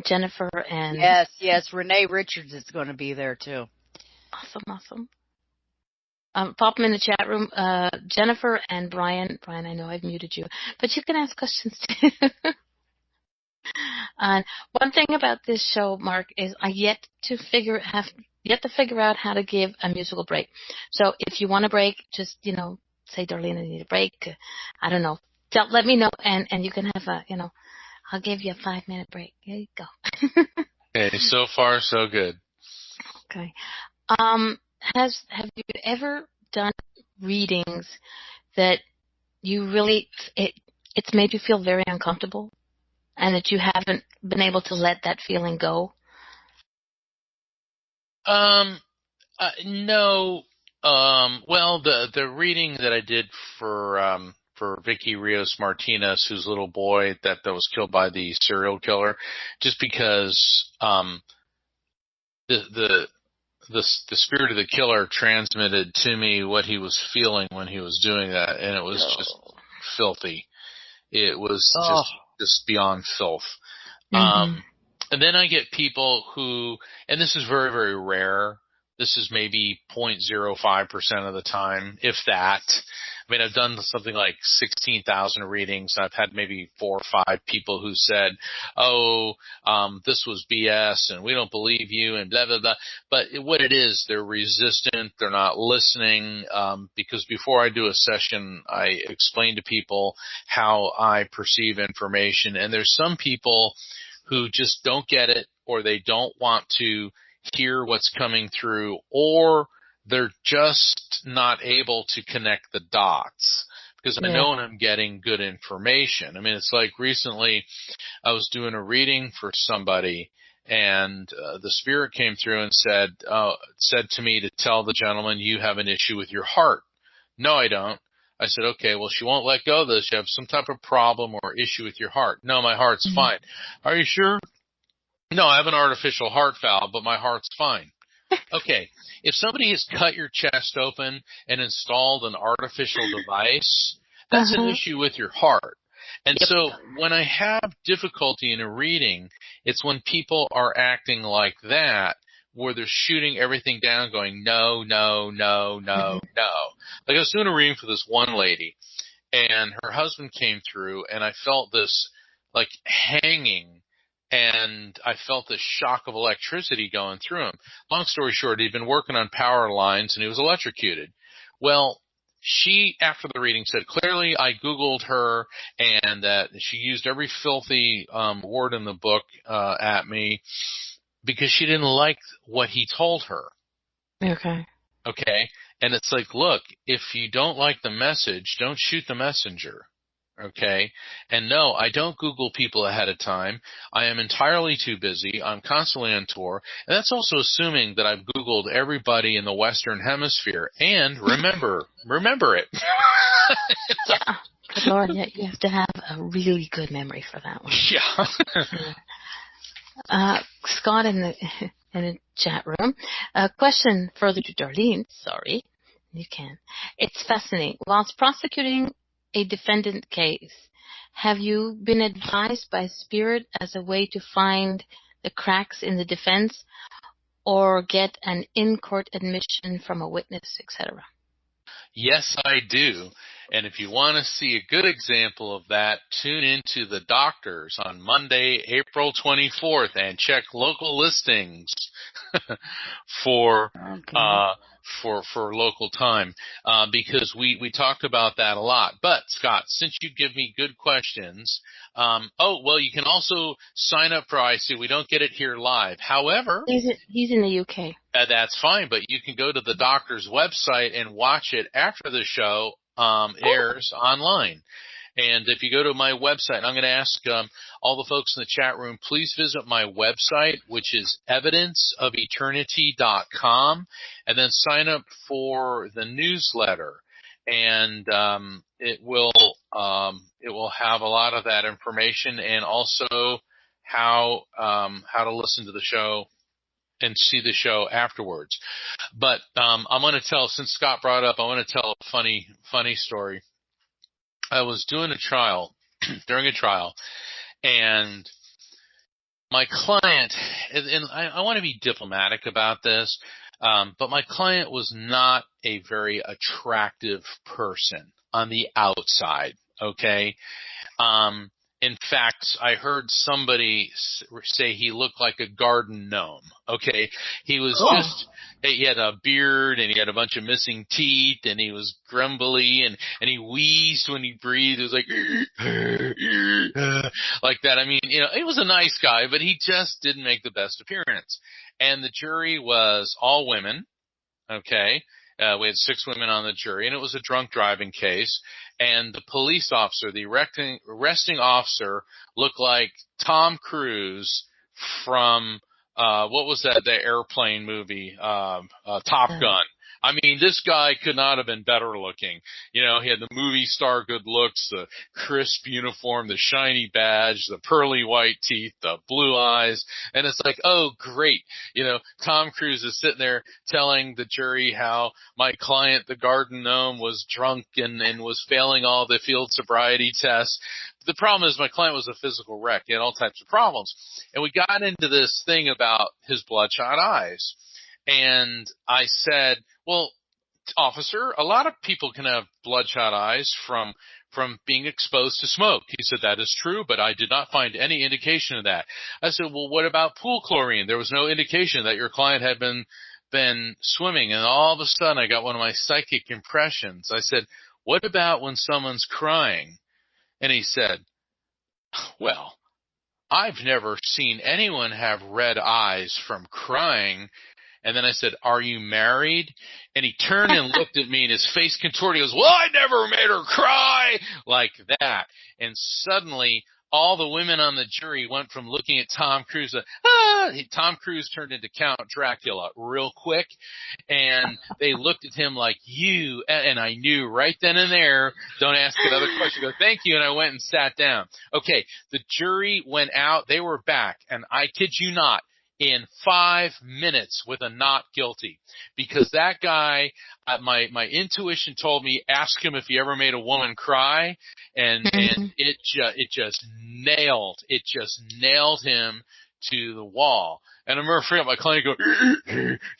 Jennifer and... Yes, Renee Richards is going to be there too. Awesome. Pop them in the chat room. Jennifer and Brian. Brian, I know I've muted you, but you can ask questions too. And one thing about this show, Mark, is I yet to figure out how to give a musical break. So if you want a break, just say, Darlene, I need a break. I don't know. Let me know, and you can have I'll give you a 5-minute break. There you go. Okay, so far so good. Okay. Have you ever done readings that you really it's made you feel very uncomfortable, and that you haven't been able to let that feeling go? No. Well, the reading that I did for Vicky Rios Martinez, whose little boy that was killed by the serial killer, just because the spirit of the killer transmitted to me what he was feeling when he was doing that, and it was just filthy. It was just beyond filth. Mm-hmm. And then I get people who, and this is very, very rare. This is maybe 0.05% of the time, if that. I mean, I've done something like 16,000 readings. I've had maybe 4 or 5 people who said, this was BS and we don't believe you and blah, blah, blah. But what it is, they're resistant. They're not listening. Because before I do a session, I explain to people how I perceive information. And there's some people who just don't get it, or they don't want to hear what's coming through, or they're just not able to connect the dots, because I know when I'm getting good information. I mean, it's like recently I was doing a reading for somebody, and the spirit came through and said to me to tell the gentleman, you have an issue with your heart. No, I don't. I said, okay, well, she won't let go of this. You have some type of problem or issue with your heart. No, my heart's fine. Are you sure? No, I have an artificial heart valve, but my heart's fine. Okay, if somebody has cut your chest open and installed an artificial device, that's an issue with your heart. And so when I have difficulty in a reading, it's when people are acting like that, where they're shooting everything down, going, no, no, no, no, no. Like I was doing a reading for this one lady, and her husband came through, and I felt this like hanging, and I felt this shock of electricity going through him. Long story short, he'd been working on power lines, and he was electrocuted. Well, she, after the reading, said, clearly I Googled her, and that she used every filthy word in the book at me because she didn't like what he told her. Okay. Okay? And it's like, look, if you don't like the message, don't shoot the messenger. Okay? And no, I don't Google people ahead of time. I am entirely too busy. I'm constantly on tour. And that's also assuming that I've Googled everybody in the Western Hemisphere. And remember it. Yeah. Good Lord, yeah, you have to have a really good memory for that one. Yeah. Scott in the chat room. A question further to Darlene. Sorry. You can. It's fascinating. Whilst prosecuting a defendant case, have you been advised by spirit as a way to find the cracks in the defense or get an in-court admission from a witness, etc.? Yes, I do. And if you want to see a good example of that, tune into The Doctors on Monday, April 24th, and check local listings for local time, because we talked about that a lot. But Scott, since you give me good questions, you can also sign up for IC. We don't get it here live. However, he's in the UK. That's fine, but you can go to the doctor's website and watch it after the show airs online. And if you go to my website, I'm going to ask all the folks in the chat room, please visit my website, which is evidenceofeternity.com, and then sign up for the newsletter. And it will have a lot of that information, and also how to listen to the show and see the show afterwards. But I'm going to tell, since Scott brought it up, I want to tell a funny story. I was doing a trial, during a trial, and my client, and I want to be diplomatic about this, but my client was not a very attractive person on the outside, okay? In fact, I heard somebody say he looked like a garden gnome. Okay, he was he had a beard and he had a bunch of missing teeth and he was grumbly and he wheezed when he breathed. It was like that. I mean, he was a nice guy, but he just didn't make the best appearance. And the jury was all women. Okay. We had 6 women on the jury, and it was a drunk driving case. And the police officer, the arresting officer, looked like Tom Cruise from what was that? The airplane movie, Top Gun. I mean, this guy could not have been better looking. He had the movie star good looks, the crisp uniform, the shiny badge, the pearly white teeth, the blue eyes. And it's like, oh, great. Tom Cruise is sitting there telling the jury how my client, the garden gnome, was drunk and was failing all the field sobriety tests. The problem is my client was a physical wreck. He had all types of problems. And we got into this thing about his bloodshot eyes. And I said, well, officer, a lot of people can have bloodshot eyes from being exposed to smoke. He said, that is true, but I did not find any indication of that. I said, well, what about pool chlorine? There was no indication that your client had been swimming. And all of a sudden I got one of my psychic impressions. I said, what about when someone's crying? And he said, well, I've never seen anyone have red eyes from crying. And then I said, are you married? And he turned and looked at me and his face contorted. He goes, well, I never made her cry, like that. And suddenly all the women on the jury went from looking at Tom Cruise, Tom Cruise turned into Count Dracula real quick. And they looked at him like, you, and I knew right then and there, don't ask another question. Go, thank you. And I went and sat down. Okay. The jury went out. They were back. And I kid you not, in 5 minutes with a not guilty, because that guy, my intuition told me, ask him if he ever made a woman cry, and it just nailed him to the wall. And I remember forgetting my client go,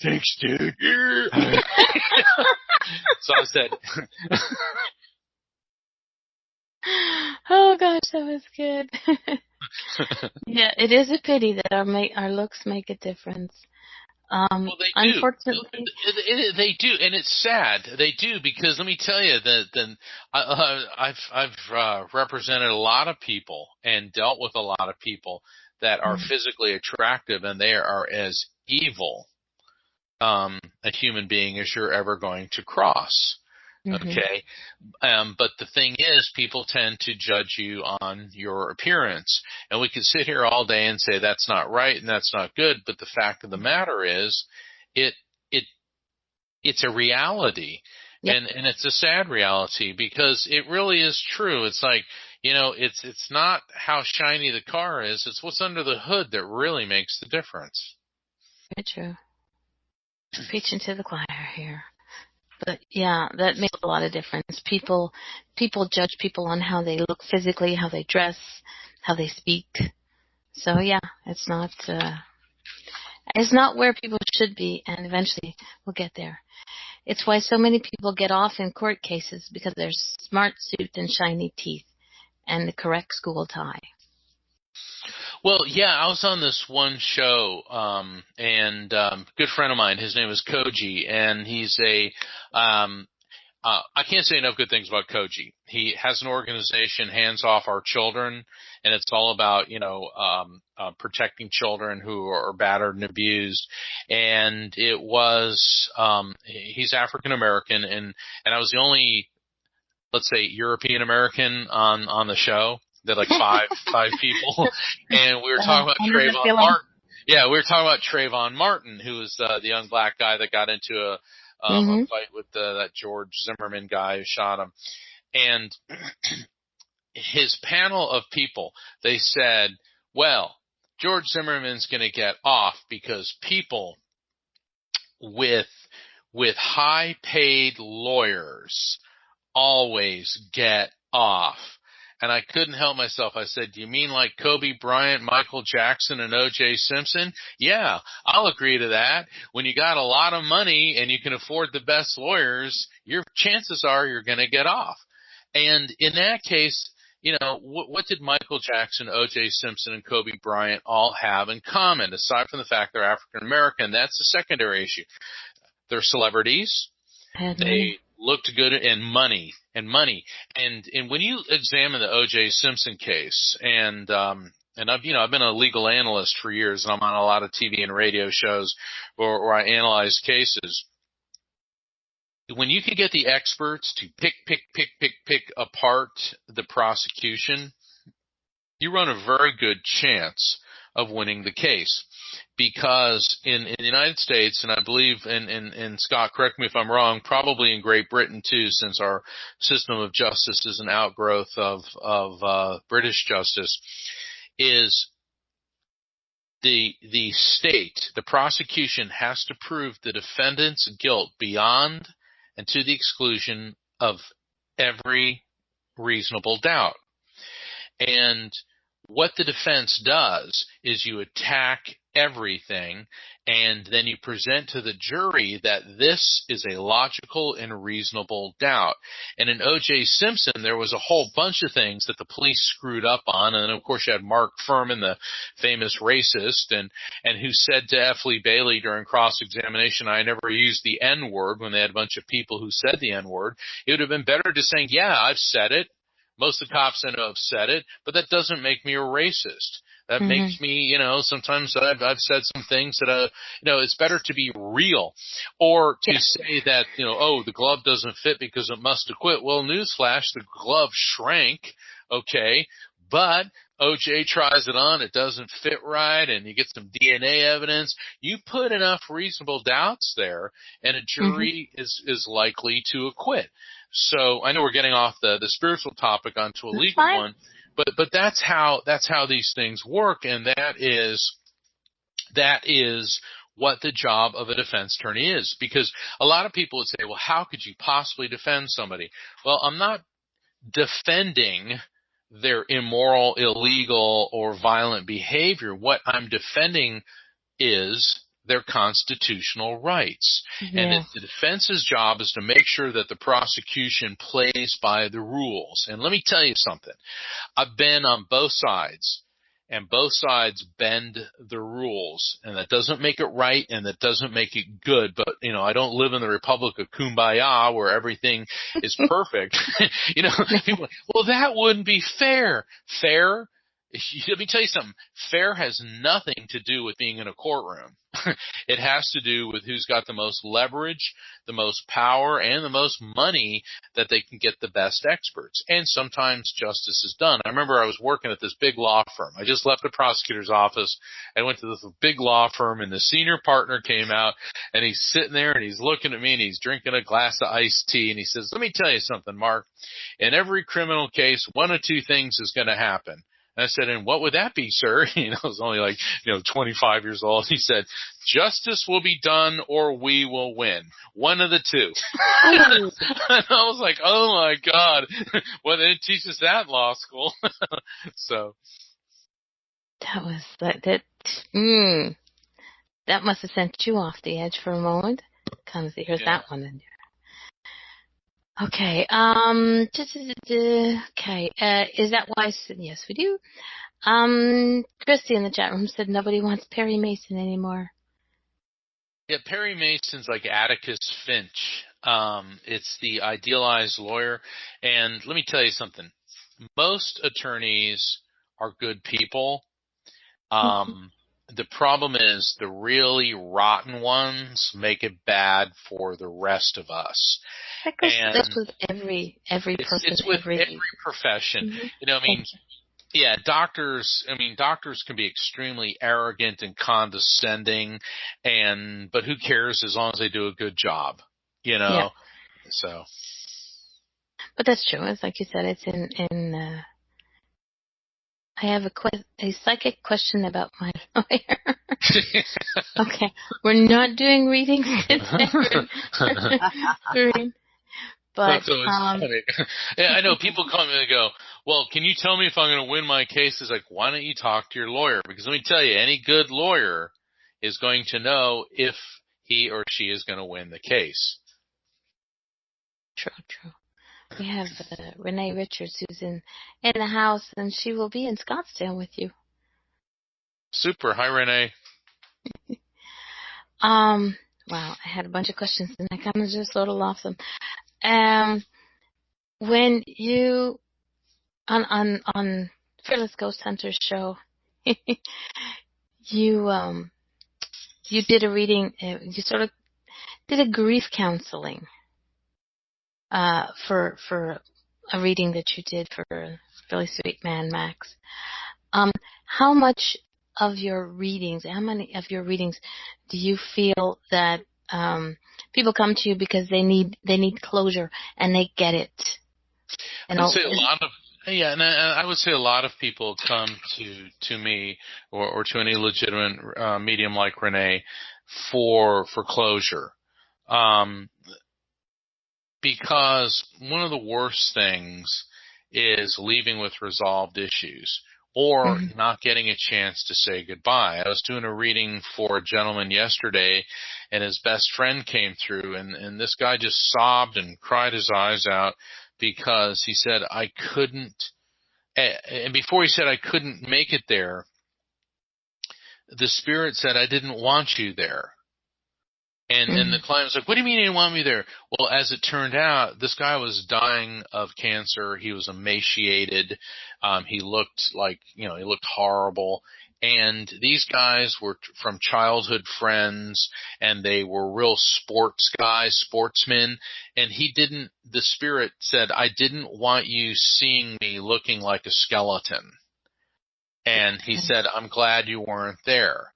thanks, dude. So I said, Oh gosh, that was good. Yeah, it is a pity that our looks make a difference. Well, they do. Unfortunately, They do, and it's sad. They do because let me tell you that I've represented a lot of people and dealt with a lot of people that are physically attractive, and they are as evil a human being as you're ever going to cross. Okay. But the thing is, people tend to judge you on your appearance. And we could sit here all day and say that's not right and that's not good. But the fact of the matter is, it's a reality. yep. And it's a sad reality because it really is true. It's like, it's not how shiny the car is. It's what's under the hood that really makes the difference. Very true. Preaching to the choir here. But yeah, that makes a lot of difference. People judge people on how they look physically, how they dress, how they speak. So yeah, it's not where people should be, and eventually we'll get there. It's why so many people get off in court cases, because they're smart suit and shiny teeth and the correct school tie. Well, yeah, I was on this one show, and good friend of mine, his name is Koji, and he's I can't say enough good things about Koji. He has an organization, Hands Off Our Children, and it's all about, protecting children who are battered and abused. And it was, he's African American, and I was the only, let's say, European American on the show. They're like five people, and we were talking about Trayvon Martin. Yeah, we were talking about Trayvon Martin, who was the young black guy that got into a fight with that George Zimmerman guy who shot him. And his panel of people, they said, well, George Zimmerman's going to get off because people with high-paid lawyers always get off. And I couldn't help myself. I said, do you mean like Kobe Bryant, Michael Jackson, and O.J. Simpson? Yeah, I'll agree to that. When you got a lot of money and you can afford the best lawyers, your chances are you're going to get off. And in that case, what did Michael Jackson, O.J. Simpson, and Kobe Bryant all have in common, aside from the fact they're African American? That's the secondary issue. They're celebrities. They looked good, and money. And when you examine the O.J. Simpson case, and I've been a legal analyst for years, and I'm on a lot of TV and radio shows where I analyze cases. When you can get the experts to pick apart the prosecution, you run a very good chance of winning the case. Because in the United States, and I believe, and Scott, correct me if I'm wrong, probably in Great Britain too, since our system of justice is an outgrowth of British justice, is the state, the prosecution has to prove the defendant's guilt beyond and to the exclusion of every reasonable doubt. And what the defense does is you attack everything, and then you present to the jury that this is a logical and reasonable doubt. And in O.J. Simpson, there was a whole bunch of things that the police screwed up on. And then, of course, you had Mark Furman, the famous racist, and who said to F. Lee Bailey during cross-examination, I never used the N-word, when they had a bunch of people who said the N-word. It would have been better to say, yeah, I've said it. Most of the cops I know have said it, but that doesn't make me a racist. That makes me, sometimes I've said some things that, it's better to be real, or to say that, the glove doesn't fit because it must have quit. Well, newsflash, the glove shrank, okay, but OJ tries it on, it doesn't fit right, and you get some DNA evidence. You put enough reasonable doubts there, and a jury is likely to acquit. So I know we're getting off the spiritual topic onto a legal one. But that's how these things work, and that is what the job of a defense attorney is. Because a lot of people would say, well, how could you possibly defend somebody? Well, I'm not defending their immoral, illegal, or violent behavior. What I'm defending is their constitutional rights. Yeah. And the defense's job is to make sure that the prosecution plays by the rules. And let me tell you something. I've been on both sides, and both sides bend the rules, and that doesn't make it right, and that doesn't make it good. But, I don't live in the Republic of Kumbaya where everything is perfect. People are like, well, that wouldn't be fair. Fair? Let me tell you something. Fair has nothing to do with being in a courtroom. It has to do with who's got the most leverage, the most power, and the most money that they can get the best experts. And sometimes justice is done. I remember I was working at this big law firm. I just left the prosecutor's office. I went to this big law firm, and the senior partner came out, and he's sitting there, and he's looking at me, and he's drinking a glass of iced tea, and he says, let me tell you something, Mark. In every criminal case, one of two things is going to happen. And I said, and what would that be, sir? I was only 25 years old. He said, justice will be done or we will win. One of the two. And I was like, oh my God. Well, they didn't teach us that in law school. So. That was, that must have sent you off the edge for a moment. Kind of, here's that one in there. Okay. Okay. Is that why? Yes, we do. Christy in the chat room said nobody wants Perry Mason anymore. Yeah, Perry Mason's like Atticus Finch. It's the idealized lawyer. And let me tell you something. Most attorneys are good people. The problem is the really rotten ones make it bad for the rest of us. That's with every person. It's with every profession. Mm-hmm. Yeah, doctors can be extremely arrogant and condescending, but who cares as long as they do a good job, Yeah. So. But that's true. It's like you said, it's in I have a psychic question about my lawyer. Okay. We're not doing readings today. But, that's always funny. Yeah, I know people come and they go, well, can you tell me if I'm going to win my case? It's like, why don't you talk to your lawyer? Because let me tell you, any good lawyer is going to know if he or she is going to win the case. True. We have Renee Richards who's in the house, and she will be in Scottsdale with you. Super. Hi, Renee. Wow, I had a bunch of questions, and I kind of just sort of lost them. When you on Fearless Ghost Hunters show, you did a reading. You sort of did a grief counseling. For a reading that you did for a really sweet man, Max. How much of your readings, how many of your readings do you feel that people come to you because they need closure and they get it? I would say a lot of I would say a lot of people come to me or to any legitimate medium like Renee for closure. Because one of the worst things is leaving with resolved issues or not getting a chance to say goodbye. I was doing a reading for a gentleman yesterday, and his best friend came through, and this guy just sobbed and cried his eyes out because he said, I couldn't, and before he said I couldn't make it there, the spirit said, I didn't want you there. And the client was like, what do you mean you didn't want me there? Well, as it turned out, this guy was dying of cancer. He was emaciated. He looked he looked horrible. And these guys were from childhood friends, and they were real sportsmen. And the spirit said, I didn't want you seeing me looking like a skeleton. And he said, I'm glad you weren't there.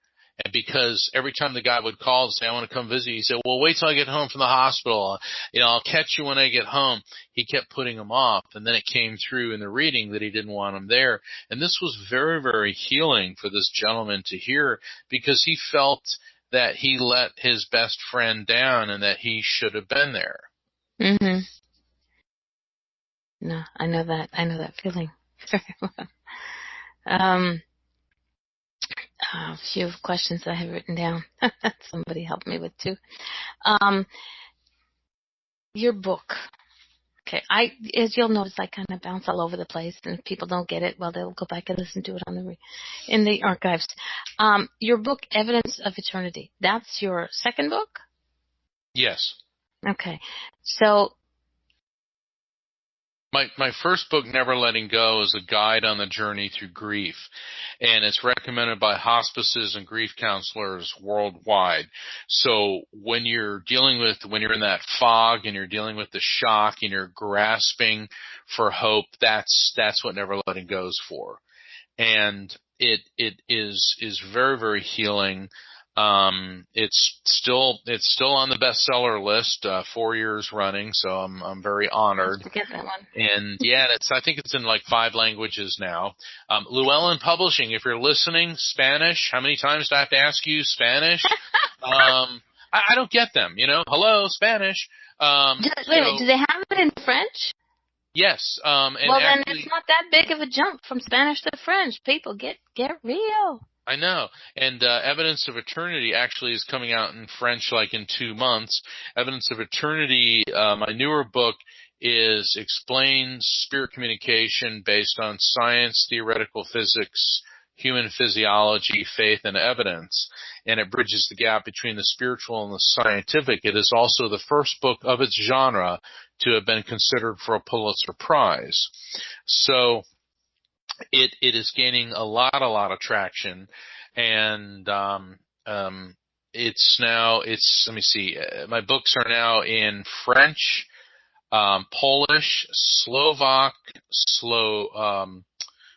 And because every time the guy would call and say, I want to come visit you, he said, well, wait till I get home from the hospital. I'll catch you when I get home. He kept putting him off. And then it came through in the reading that he didn't want him there. And this was very, very healing for this gentleman to hear because he felt that he let his best friend down and that he should have been there. Mm-hmm. No, I know that feeling very well. a few questions I have written down. Somebody helped me with too. Your book. Okay, as you'll notice, I kind of bounce all over the place, and if people don't get it, well, they'll go back and listen to it in the archives. Your book, Evidence of Eternity, that's your second book? Yes. Okay, so my first book, Never Letting Go, is a guide on the journey through grief, and it's recommended by hospices and grief counselors worldwide. So when you're in that fog and you're dealing with the shock and you're grasping for hope, that's what Never Letting Go is for. And it is very, very healing. It's still on the bestseller list, 4 years running, so I'm very honored. To get that one. And yeah, I think it's in like 5 languages now. Llewellyn Publishing, if you're listening, Spanish, how many times do I have to ask you Spanish? I don't get them, hello, Spanish. Wait a minute, do they have it in French? Yes. And well, then it's not that big of a jump from Spanish to French. People, get real. I know. And Evidence of Eternity actually is coming out in French like in 2 months. Evidence of Eternity, my newer book, explains spirit communication based on science, theoretical physics, human physiology, faith, and evidence. And it bridges the gap between the spiritual and the scientific. It is also the first book of its genre to have been considered for a Pulitzer Prize. So it is gaining a lot of traction, and let me see, my books are now in French, Polish, Slovak,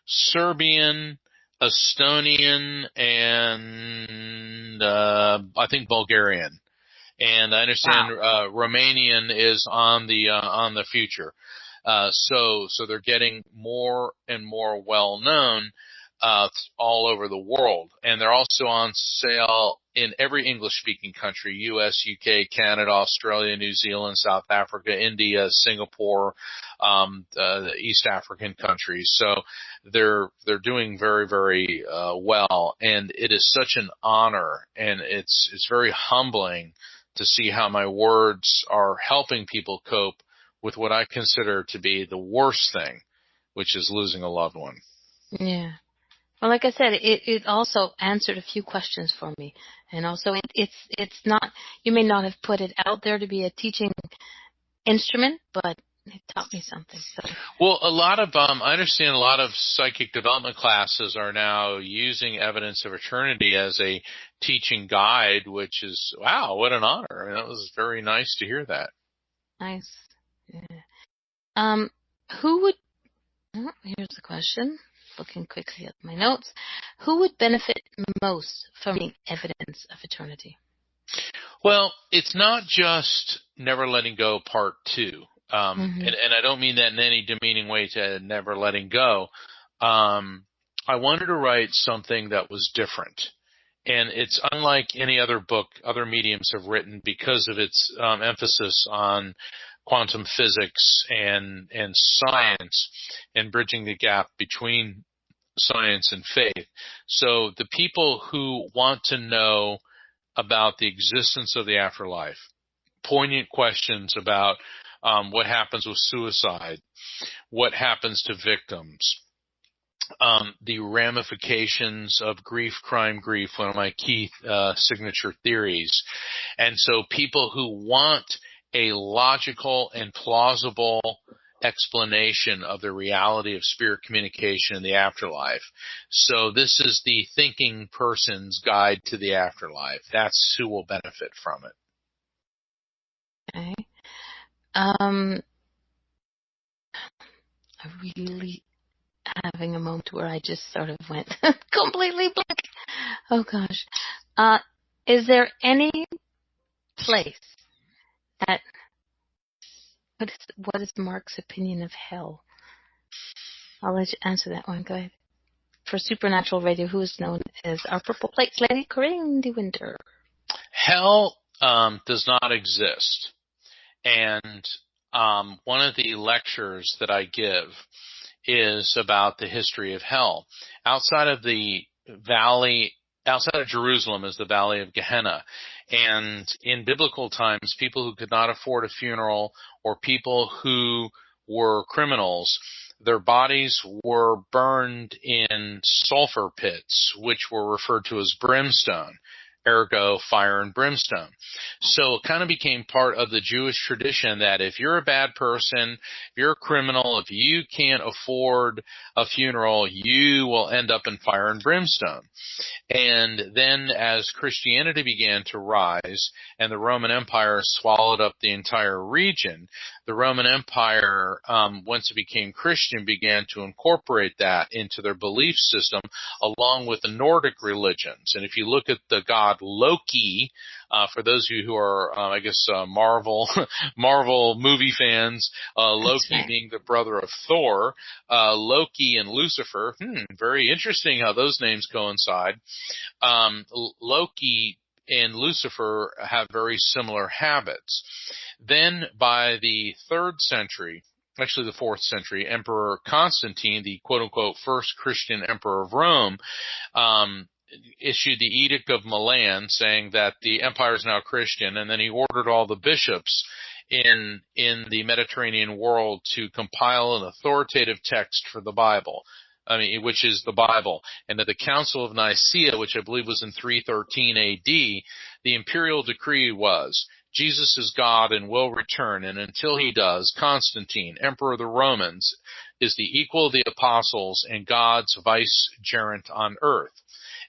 Serbian, Estonian, and I think Bulgarian. And I understand Romanian is on the future. So they're getting more and more well known all over the world, and they're also on sale in every English-speaking country: U.S., U.K., Canada, Australia, New Zealand, South Africa, India, Singapore, the East African countries. So they're doing very, very well, and it is such an honor, and it's very humbling to see how my words are helping people cope with what I consider to be the worst thing, which is losing a loved one. Yeah. Well, like I said, it also answered a few questions for me. And also it's not, you may not have put it out there to be a teaching instrument, but it taught me something. So. Well, I understand a lot of psychic development classes are now using Evidence of Eternity as a teaching guide, which is, wow, what an honor. I mean, that was very nice to hear that. Nice. Yeah. Here's the question. Looking quickly at my notes. Who would benefit most from the Evidence of Eternity? Well, it's not just Never Letting Go Part 2. And I don't mean that in any demeaning way to Never Letting Go. I wanted to write something that was different. And it's unlike any other book other mediums have written because of its emphasis on quantum physics and science and bridging the gap between science and faith. So the people who want to know about the existence of the afterlife, poignant questions about what happens with suicide, what happens to victims, the ramifications of grief, crime, grief, one of my key signature theories. And so people who want a logical and plausible explanation of the reality of spirit communication in the afterlife. So this is the thinking person's guide to the afterlife. That's who will benefit from it. Okay. I'm really having a moment where I just sort of went completely blank. Oh gosh. Is there any place that what is Mark's opinion of hell? I'll let you answer that one. Go ahead. For Supernatural Radio, who is known as our Purple Plates Lady, Corinne de Winter. Hell does not exist. And one of the lectures that I give is about the history of hell. Outside of the valley outside of Jerusalem is the Valley of Gehenna. And in biblical times, people who could not afford a funeral or people who were criminals, their bodies were burned in sulfur pits, which were referred to as brimstone. Ergo, fire and brimstone. So it kind of became part of the Jewish tradition that if you're a bad person, if you're a criminal, if you can't afford a funeral, you will end up in fire and brimstone. And then as Christianity began to rise and the Roman Empire swallowed up the entire region, the Roman Empire, once it became Christian, began to incorporate that into their belief system along with the Nordic religions. And if you look at the god Loki, for those of you who are, Marvel movie fans, Loki right. being the brother of Thor, Loki and Lucifer, very interesting how those names coincide. Loki and Lucifer have very similar habits. Then by the 3rd century, actually the 4th century, Emperor Constantine, the quote-unquote first Christian emperor of Rome, issued the Edict of Milan saying that the empire is now Christian, and then he ordered all the bishops in the Mediterranean world to compile an authoritative text for the Bible. Which is the Bible. And at the Council of Nicaea, which I believe was in 313 AD, the imperial decree was, Jesus is God and will return, and until he does, Constantine, Emperor of the Romans, is the equal of the apostles and God's vicegerent on earth.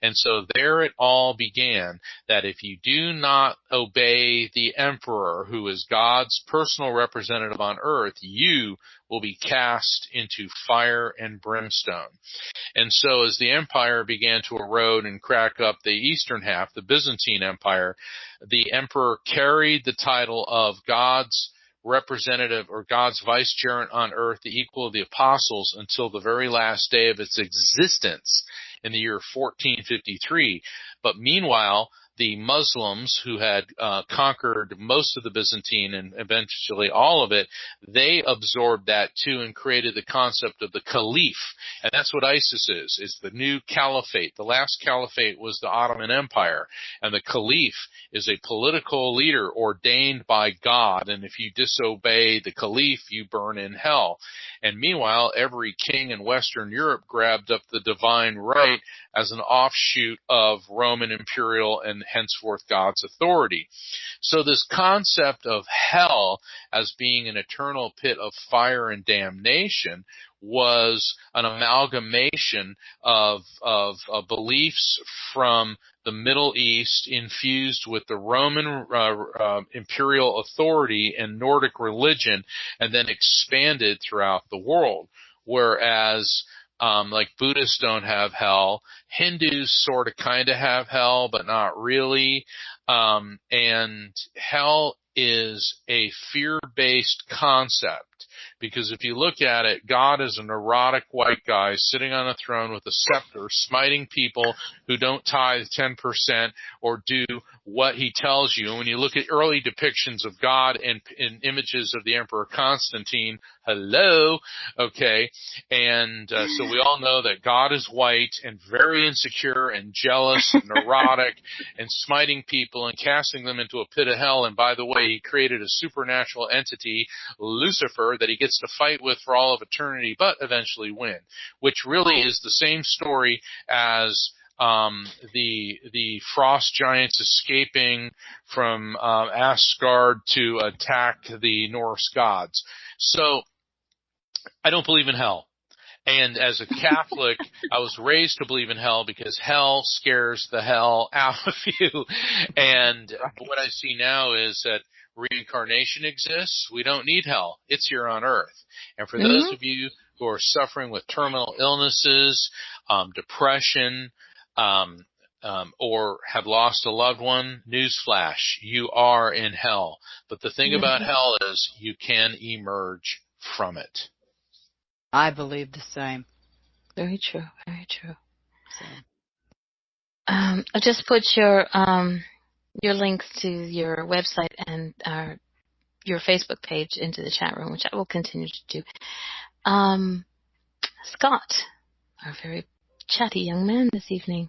And so there it all began, that if you do not obey the emperor, who is God's personal representative on earth, you will be cast into fire and brimstone. And so as the empire began to erode and crack up the eastern half, the Byzantine Empire, the emperor carried the title of God's representative or God's vicegerent on earth, the equal of the apostles, until the very last day of its existence in the year 1453. But meanwhile, the Muslims who had conquered most of the Byzantine and eventually all of it, they absorbed that too and created the concept of the caliph. And that's what ISIS is. It's the new caliphate. The last caliphate was the Ottoman Empire. And the caliph is a political leader ordained by God. And if you disobey the caliph, you burn in hell. And meanwhile, every king in Western Europe grabbed up the divine right as an offshoot of Roman imperial and henceforth God's authority. So this concept of hell as being an eternal pit of fire and damnation was an amalgamation of beliefs from the Middle East infused with the Roman imperial authority and Nordic religion, and then expanded throughout the world. Whereas like Buddhists don't have hell, Hindus sort of kind of have hell, but not really. And hell is a fear-based concept. Because if you look at it, God is a neurotic white guy sitting on a throne with a scepter, smiting people who don't tithe 10% or do what he tells you. And when you look at early depictions of God and in images of the Emperor Constantine, hello, okay, and so we all know that God is white and very insecure and jealous and neurotic and smiting people and casting them into a pit of hell. And by the way, he created a supernatural entity, Lucifer, that he gets to fight with for all of eternity, but eventually win, which really is the same story as the frost giants escaping from Asgard to attack the Norse gods. So I don't believe in hell. And as a Catholic, I was raised to believe in hell because hell scares the hell out of you. And what I see now is that reincarnation exists. We don't need hell. It's here on earth. And for those of you who are suffering with terminal illnesses, depression, or have lost a loved one, newsflash, you are in hell. But the thing about hell is you can emerge from it. I believe the same. Very true. Very true. So. I just put your links to your website and your Facebook page into the chat room, which I will continue to do. Scott, our very chatty young man this evening,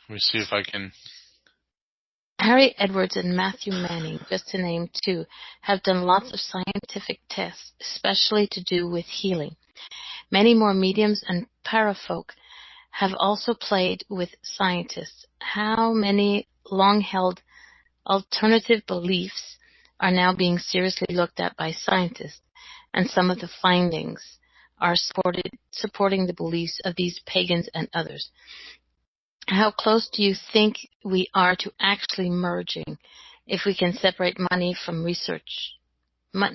Let me see if I can. Harry Edwards and Matthew Manning, just to name two, have done lots of scientific tests, especially to do with healing. Many more mediums and parafolk have also played with scientists. How many long-held alternative beliefs are now being seriously looked at by scientists, and some of the findings are supporting the beliefs of these pagans and others. How close do you think we are to actually merging if we can separate money from research,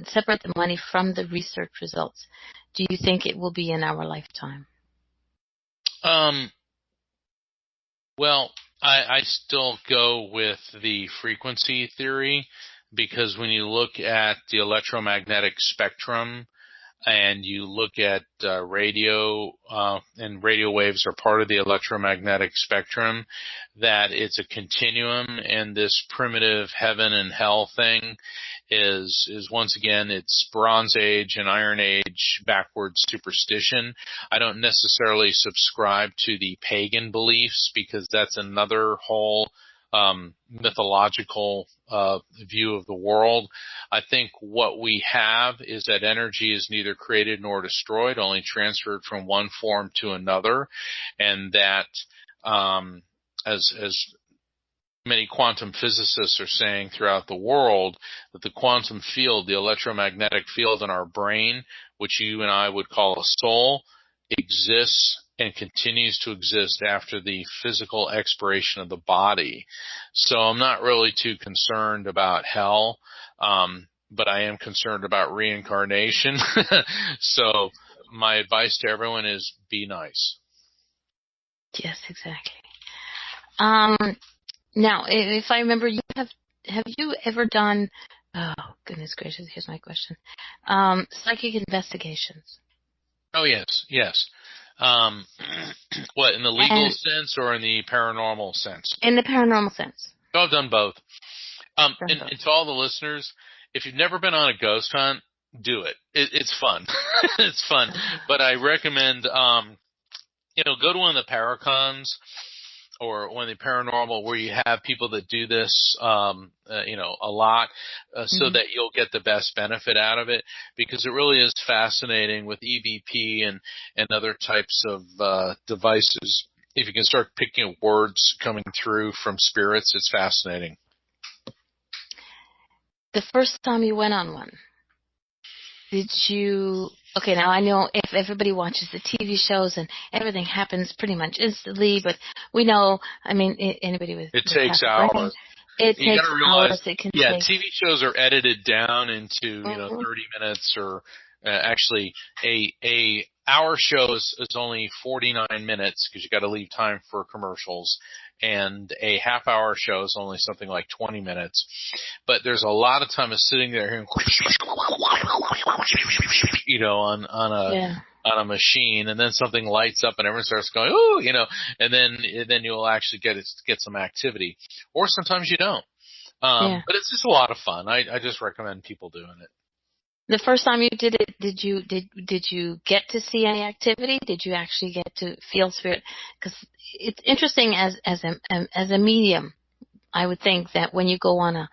separate the money from the research results? Do you think it will be in our lifetime? Well, I still go with the frequency theory, because when you look at the electromagnetic spectrum and you look at radio, and radio waves are part of the electromagnetic spectrum, that it's a continuum, and this primitive heaven and hell thing is once again, it's Bronze Age and Iron Age backwards superstition. I don't necessarily subscribe to the pagan beliefs, because that's another whole mythological view of the world. I think what we have is that energy is neither created nor destroyed, only transferred from one form to another, and that as many quantum physicists are saying throughout the world, that the quantum field, the electromagnetic field in our brain, which you and I would call a soul, exists and continues to exist after the physical expiration of the body. So I'm not really too concerned about hell, but I am concerned about reincarnation. So my advice to everyone is be nice. Yes, exactly. Now, if I remember, have you ever done, oh, goodness gracious, here's my question, psychic investigations? Oh, yes. What, in the legal sense or in the paranormal sense? In the paranormal sense. Oh, I've done both. And to all the listeners, if you've never been on a ghost hunt, do it. It's fun. It's fun. But I recommend, go to one of the paracons or one of the paranormal where you have people that do this, a lot, so that you'll get the best benefit out of it, because it really is fascinating with EVP and other types of devices. If you can start picking up words coming through from spirits, it's fascinating. The first time you went on one, did you... Okay, now I know if everybody watches the TV shows and everything happens pretty much instantly, but we know, I mean, anybody with... It takes hours. It you takes realize, hours. It can take... TV shows are edited down into, 30 minutes, or actually a hour show is only 49 minutes, because you got to leave time for commercials. And a half-hour show is only something like 20 minutes. But there's a lot of time of sitting there hearing, on a machine, and then something lights up and everyone starts going, ooh, and then you'll actually get some activity. Or sometimes you don't. But it's just a lot of fun. I just recommend people doing it. The first time you did it, did you get to see any activity? Did you actually get to feel spirit? Because it's interesting as a medium. I would think that when you go on a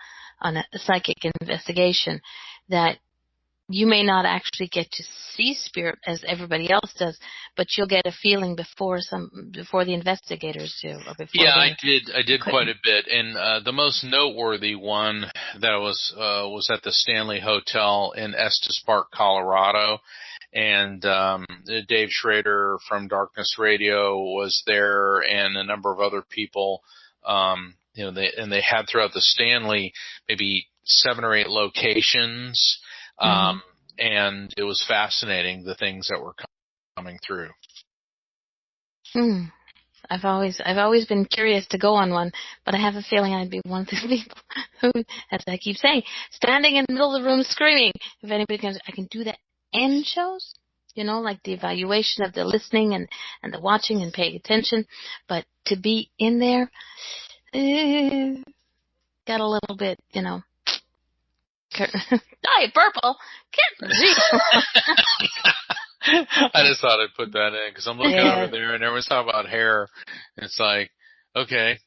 psychic investigation, that you may not actually get to see spirit as everybody else does, but you'll get a feeling before the investigators do. Or before I did quite a bit, and the most noteworthy one that was at the Stanley Hotel in Estes Park, Colorado, and Dave Schrader from Darkness Radio was there, and a number of other people. They had throughout the Stanley maybe 7 or 8 locations. And it was fascinating, the things that were coming through. I've always been curious to go on one, but I have a feeling I'd be one of those people who, as I keep saying, standing in the middle of the room screaming. If anybody comes, I can do the end shows, like the evaluation of the listening and the watching and paying attention, but to be in there, got a little bit, Diet Purple, get real. I just thought I'd put that in, because I'm looking over there and everyone's talking about hair. It's like, Okay.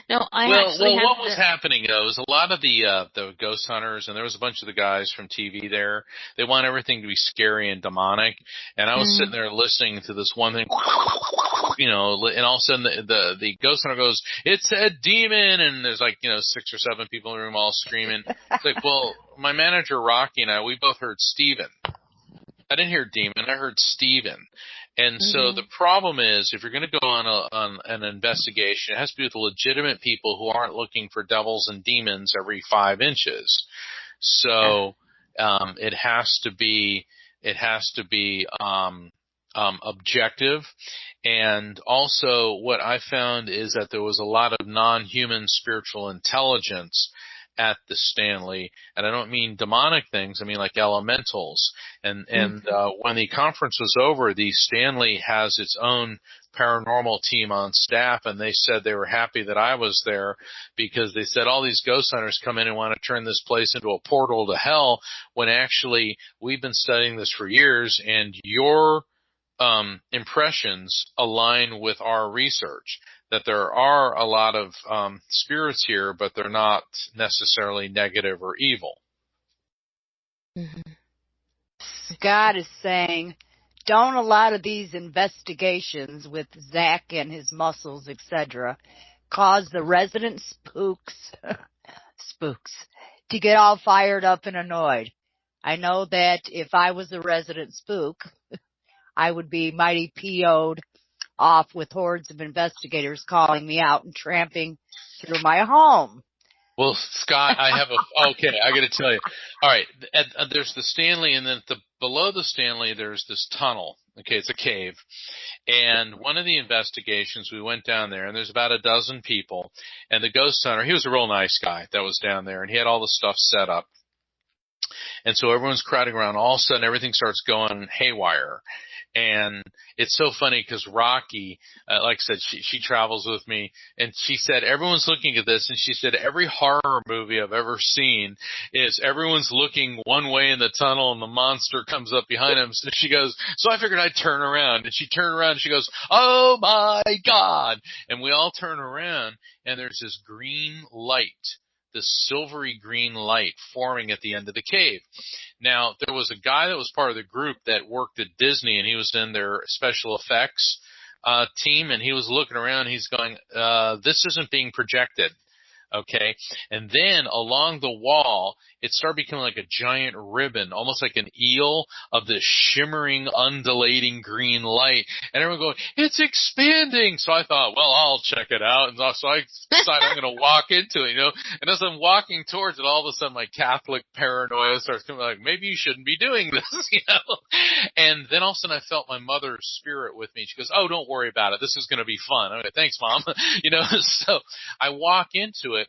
No, I Well, actually have what was happening though is a lot of the ghost hunters, and there was a bunch of the guys from TV there. They want everything to be scary and demonic. And I was sitting there listening to this one thing, and all of a sudden the ghost hunter goes, "It's a demon!" And there's 6 or 7 people in the room all screaming. It's like, well, my manager Rocky and I, we both heard Steven. I didn't hear demon. I heard Steven. And so the problem is, if you're going to go on an investigation, it has to be with legitimate people who aren't looking for devils and demons every 5 inches. So it has to be objective. And also, what I found is that there was a lot of non-human spiritual intelligence at the Stanley, and I don't mean demonic things, I mean like elementals. And when the conference was over, the Stanley has its own paranormal team on staff, and they said they were happy that I was there, because they said all these ghost hunters come in and want to turn this place into a portal to hell, when actually we've been studying this for years, and your impressions align with our research, that there are a lot of spirits here, but they're not necessarily negative or evil. Scott is saying, don't a lot of these investigations with Zach and his muscles, etc., cause the resident spooks to get all fired up and annoyed? I know that if I was a resident spook, I would be mighty PO'd off with hordes of investigators calling me out and tramping through my home. Well, Scott, I got to tell you. All right, there's the Stanley, and then below the Stanley, there's this tunnel. Okay, it's a cave. And one of the investigations, we went down there, and there's about a dozen people. And the ghost hunter, he was a real nice guy that was down there, and he had all the stuff set up. And so everyone's crowding around. All of a sudden, everything starts going haywire. And it's so funny because Rocky, like I said, she travels with me, and she said everyone's looking at this, and she said every horror movie I've ever seen is everyone's looking one way in the tunnel, and the monster comes up behind them. So she goes, so I figured I'd turn around, and she turned around, and she goes, "Oh my God!" And we all turn around, and there's this green light, this silvery green light forming at the end of the cave. Now, there was a guy that was part of the group that worked at Disney, and he was in their special effects team, and he was looking around. He's going, this isn't being projected. Okay. And then along the wall, it started becoming like a giant ribbon, almost like an eel of this shimmering, undulating green light. And everyone going, "It's expanding." So I thought, well, I'll check it out. And so I decided I'm going to walk into it, And as I'm walking towards it, all of a sudden my Catholic paranoia starts coming, like, maybe you shouldn't be doing this, And then all of a sudden I felt my mother's spirit with me. She goes, "Oh, don't worry about it. This is going to be fun." I'm like, "Thanks, Mom." So I walk into it.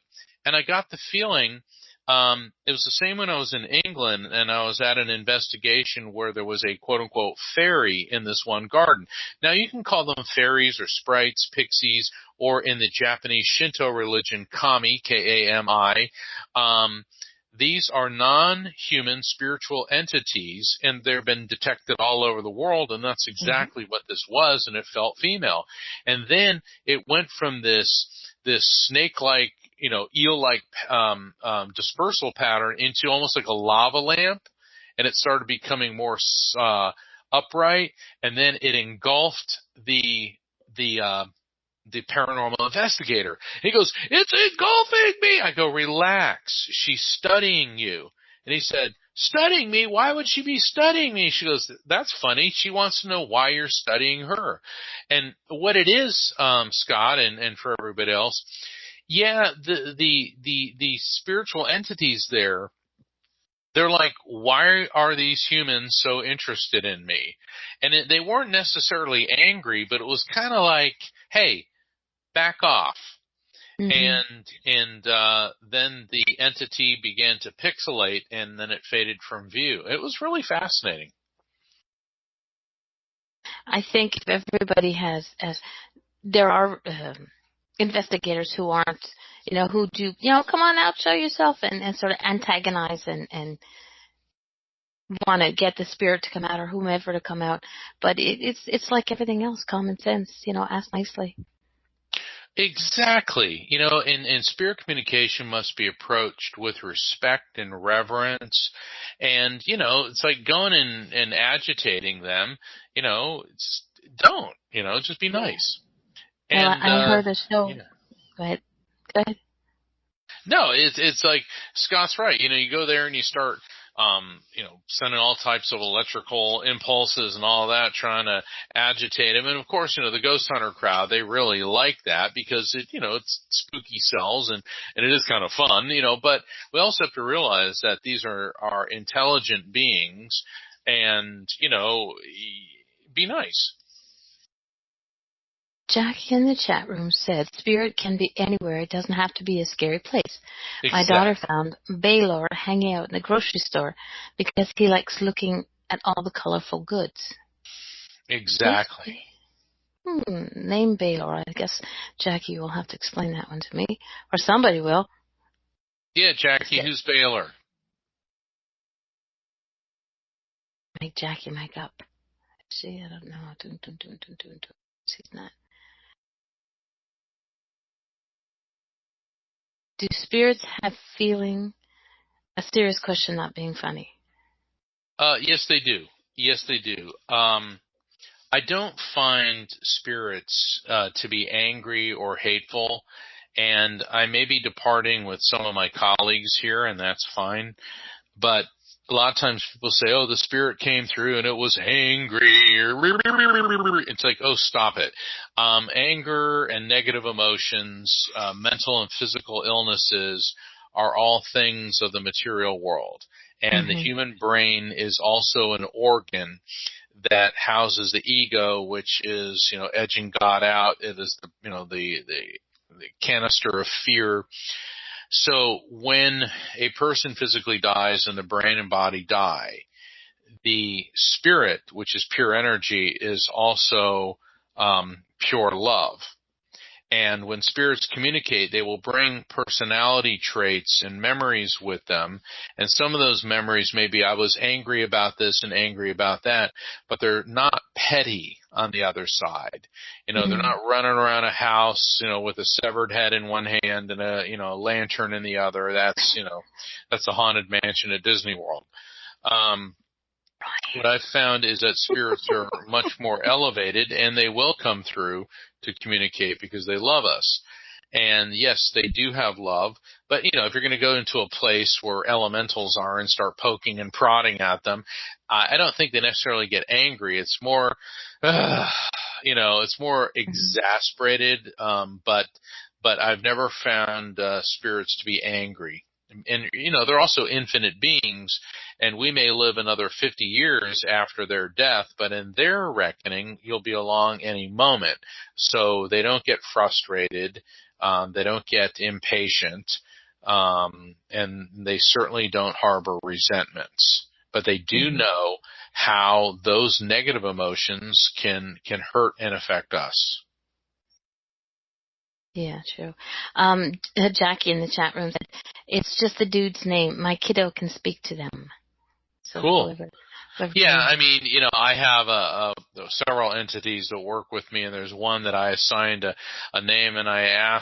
And I got the feeling, it was the same when I was in England, and I was at an investigation where there was a quote-unquote fairy in this one garden. Now, you can call them fairies or sprites, pixies, or in the Japanese Shinto religion, kami, K-A-M-I. These are non-human spiritual entities, and they've been detected all over the world, and that's exactly what this was, and it felt female. And then it went from this snake-like, eel-like dispersal pattern into almost like a lava lamp, and it started becoming more upright, and then it engulfed the paranormal investigator. He goes, "It's engulfing me." I go, "Relax. She's studying you." And he said, "Studying me? Why would she be studying me?" She goes, "That's funny. She wants to know why you're studying her." And what it is, Scott, and for everybody else, yeah, the spiritual entities there, they're like, why are these humans so interested in me? And they weren't necessarily angry, but it was kind of like, hey, back off. And then the entity began to pixelate, and then it faded from view. It was really fascinating. I think if everybody has, there are investigators who aren't, who do, come on out, show yourself, and sort of antagonize and want to get the spirit to come out or whomever to come out. But it's like everything else, common sense. Ask nicely. Exactly. And spirit communication must be approached with respect and reverence. And, it's like going and agitating them. Don't, just be nice. Well, And, I heard a show. yeah. Go ahead. Go ahead. No, it's like Scott's right. You go there and you start, sending all types of electrical impulses and all that, trying to agitate him. And of course, the ghost hunter crowd, they really like that because it's spooky sells and it is kind of fun, but we also have to realize that these are intelligent beings and, be nice. Jackie in the chat room said, spirit can be anywhere. It doesn't have to be a scary place. Exactly. My daughter found Baylor hanging out in the grocery store because he likes looking at all the colorful goods. Exactly. Name Baylor. I guess Jackie will have to explain that one to me. Or somebody will. Yeah, Jackie, who's Baylor? Make Jackie make up. See, I don't know. She's not. Do spirits have feeling? A serious question, not being funny. Yes, they do. Yes, they do. I don't find spirits to be angry or hateful, and I may be departing with some of my colleagues here, and that's fine. But a lot of times people say, oh, the spirit came through and it was angry. It's like, oh, stop it. Anger and negative emotions, mental and physical illnesses are all things of the material world. And the human brain is also an organ that houses the ego, which is, edging God out. It is the canister of fear. So when a person physically dies and the brain and body die, the spirit, which is pure energy, is also pure love. And when spirits communicate, they will bring personality traits and memories with them. And some of those memories may be, I was angry about this and angry about that, but they're not petty on the other side. They're not running around a house, with a severed head in one hand and a lantern in the other. That's a haunted mansion at Disney World. What I've found is that spirits are much more elevated, and they will come through to communicate because they love us. And yes, they do have love, but if you're going to go into a place where elementals are and start poking and prodding at them, I don't think they necessarily get angry. It's more, it's more exasperated. But I've never found spirits to be angry. And, they're also infinite beings, and we may live another 50 years after their death, but in their reckoning, you'll be along any moment. So they don't get frustrated, they don't get impatient, and they certainly don't harbor resentments. But they do know how those negative emotions can hurt and affect us. Yeah, true. Jackie in the chat room said, it's just the dude's name. My kiddo can speak to them. So cool. Whoever yeah, I mean, I have several entities that work with me, and there's one that I assigned a name, and I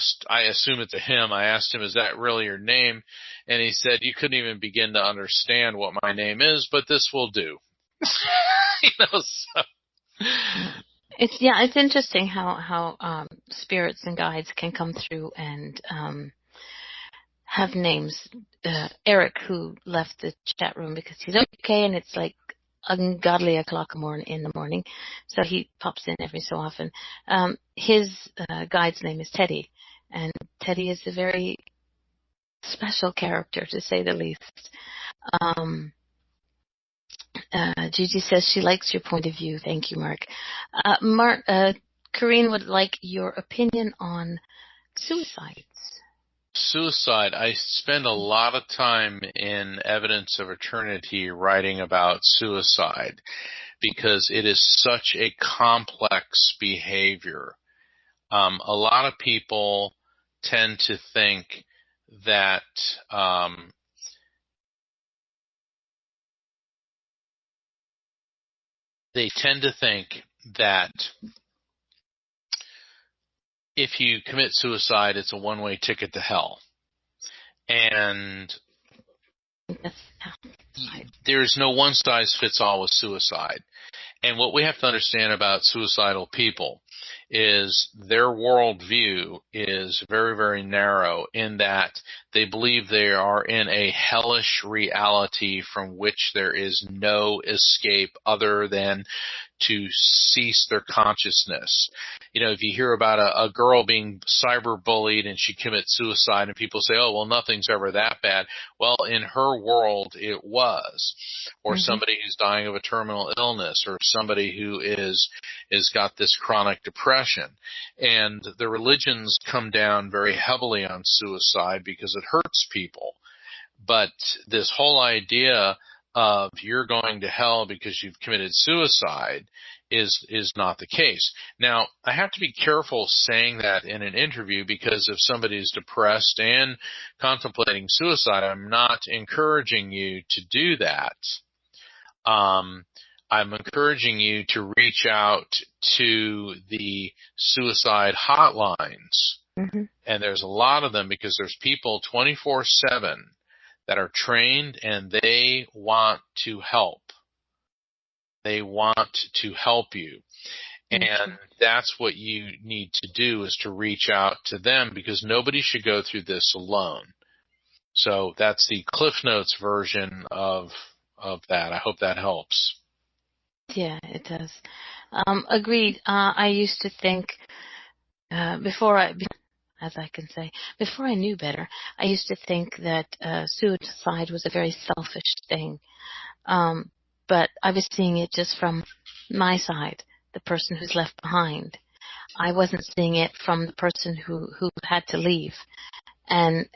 assume it's a him. I asked him, is that really your name? And he said, you couldn't even begin to understand what my name is, but this will do. So. It's interesting how spirits and guides can come through and have names. Eric, who left the chat room because he's okay, and it's like ungodly o'clock in the morning, so he pops in every so often. His guide's name is Teddy, and Teddy is a very special character, to say the least. Gigi says she likes your point of view. Thank you, Mark. Corrine would like your opinion on suicides. Suicide. I spend a lot of time in Evidence of Eternity writing about suicide because it is such a complex behavior. A lot of people tend to think that they tend to think that if you commit suicide, it's a one-way ticket to hell. And there's no one-size-fits-all with suicide. And what we have to understand about suicidal people is their worldview is very, very narrow in that they believe they are in a hellish reality from which there is no escape other than to cease their consciousness. You know, if you hear about a girl being cyberbullied and she commits suicide and people say, oh, well, nothing's ever that bad. Well, in her world, it was. Or somebody who's dying of a terminal illness, or somebody who is got this chronic depression. And the religions come down very heavily on suicide because it hurts people. But this whole idea of you're going to hell because you've committed suicide is not the case. Now, I have to be careful saying that in an interview, because if somebody's depressed and contemplating suicide, I'm not encouraging you to do that. I'm encouraging you to reach out to the suicide hotlines. And there's a lot of them, because there's people 24/7 that are trained and they want to help. They want to help you. And that's what you need to do, is to reach out to them, because nobody should go through this alone. So that's the Cliff Notes version of that. I hope that helps. Yeah, it does. Agreed. I used to think, before I knew better, I used to think that suicide was a very selfish thing. But I was seeing it just from my side, the person who's left behind. I wasn't seeing it from the person who had to leave. And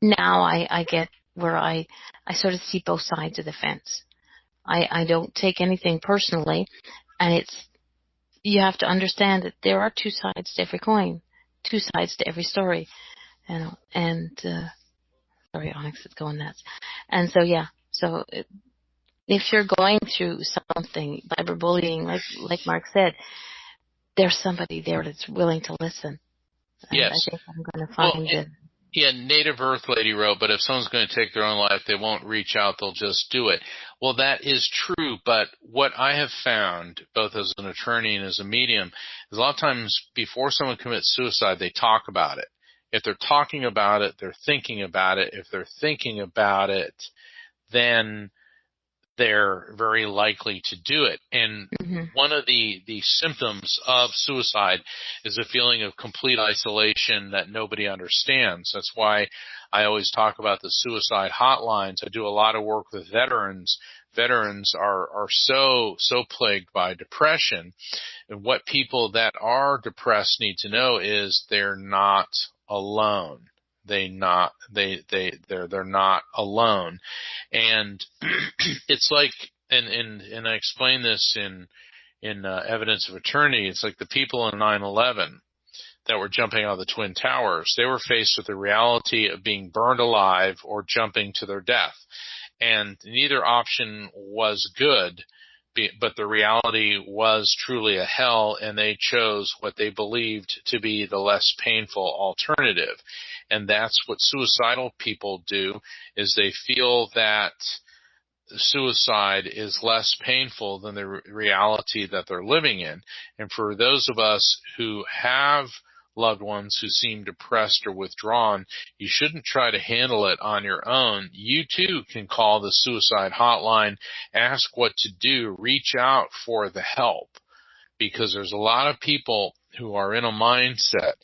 now I get where I sort of see both sides of the fence. I don't take anything personally, and you have to understand that there are two sides to every coin, two sides to every story, sorry, Onyx is going nuts. And so, yeah, if you're going through something, cyberbullying, like Mark said, there's somebody there that's willing to listen. Yes. I think I'm going to find it. Yeah, Native Earth Lady wrote, but if someone's going to take their own life, they won't reach out, they'll just do it. Well, that is true, but what I have found, both as an attorney and as a medium, is a lot of times before someone commits suicide, they talk about it. If they're talking about it, they're thinking about it. If they're thinking about it, then they're very likely to do it. And one of the symptoms of suicide is a feeling of complete isolation that nobody understands. That's why I always talk about the suicide hotlines. I do a lot of work with veterans. Veterans are so plagued by depression. And what people that are depressed need to know is they're not alone. They're not alone. And it's like, and I explain this in Evidence of Eternity. It's like the people in 9/11 that were jumping out of the Twin Towers. They were faced with the reality of being burned alive or jumping to their death. And neither option was good, but the reality was truly a hell, and they chose what they believed to be the less painful alternative. And that's what suicidal people do, is they feel that suicide is less painful than the reality that they're living in. And for those of us who have loved ones who seem depressed or withdrawn, you shouldn't try to handle it on your own. You too can call the suicide hotline, ask what to do, reach out for the help, because there's a lot of people who are in a mindset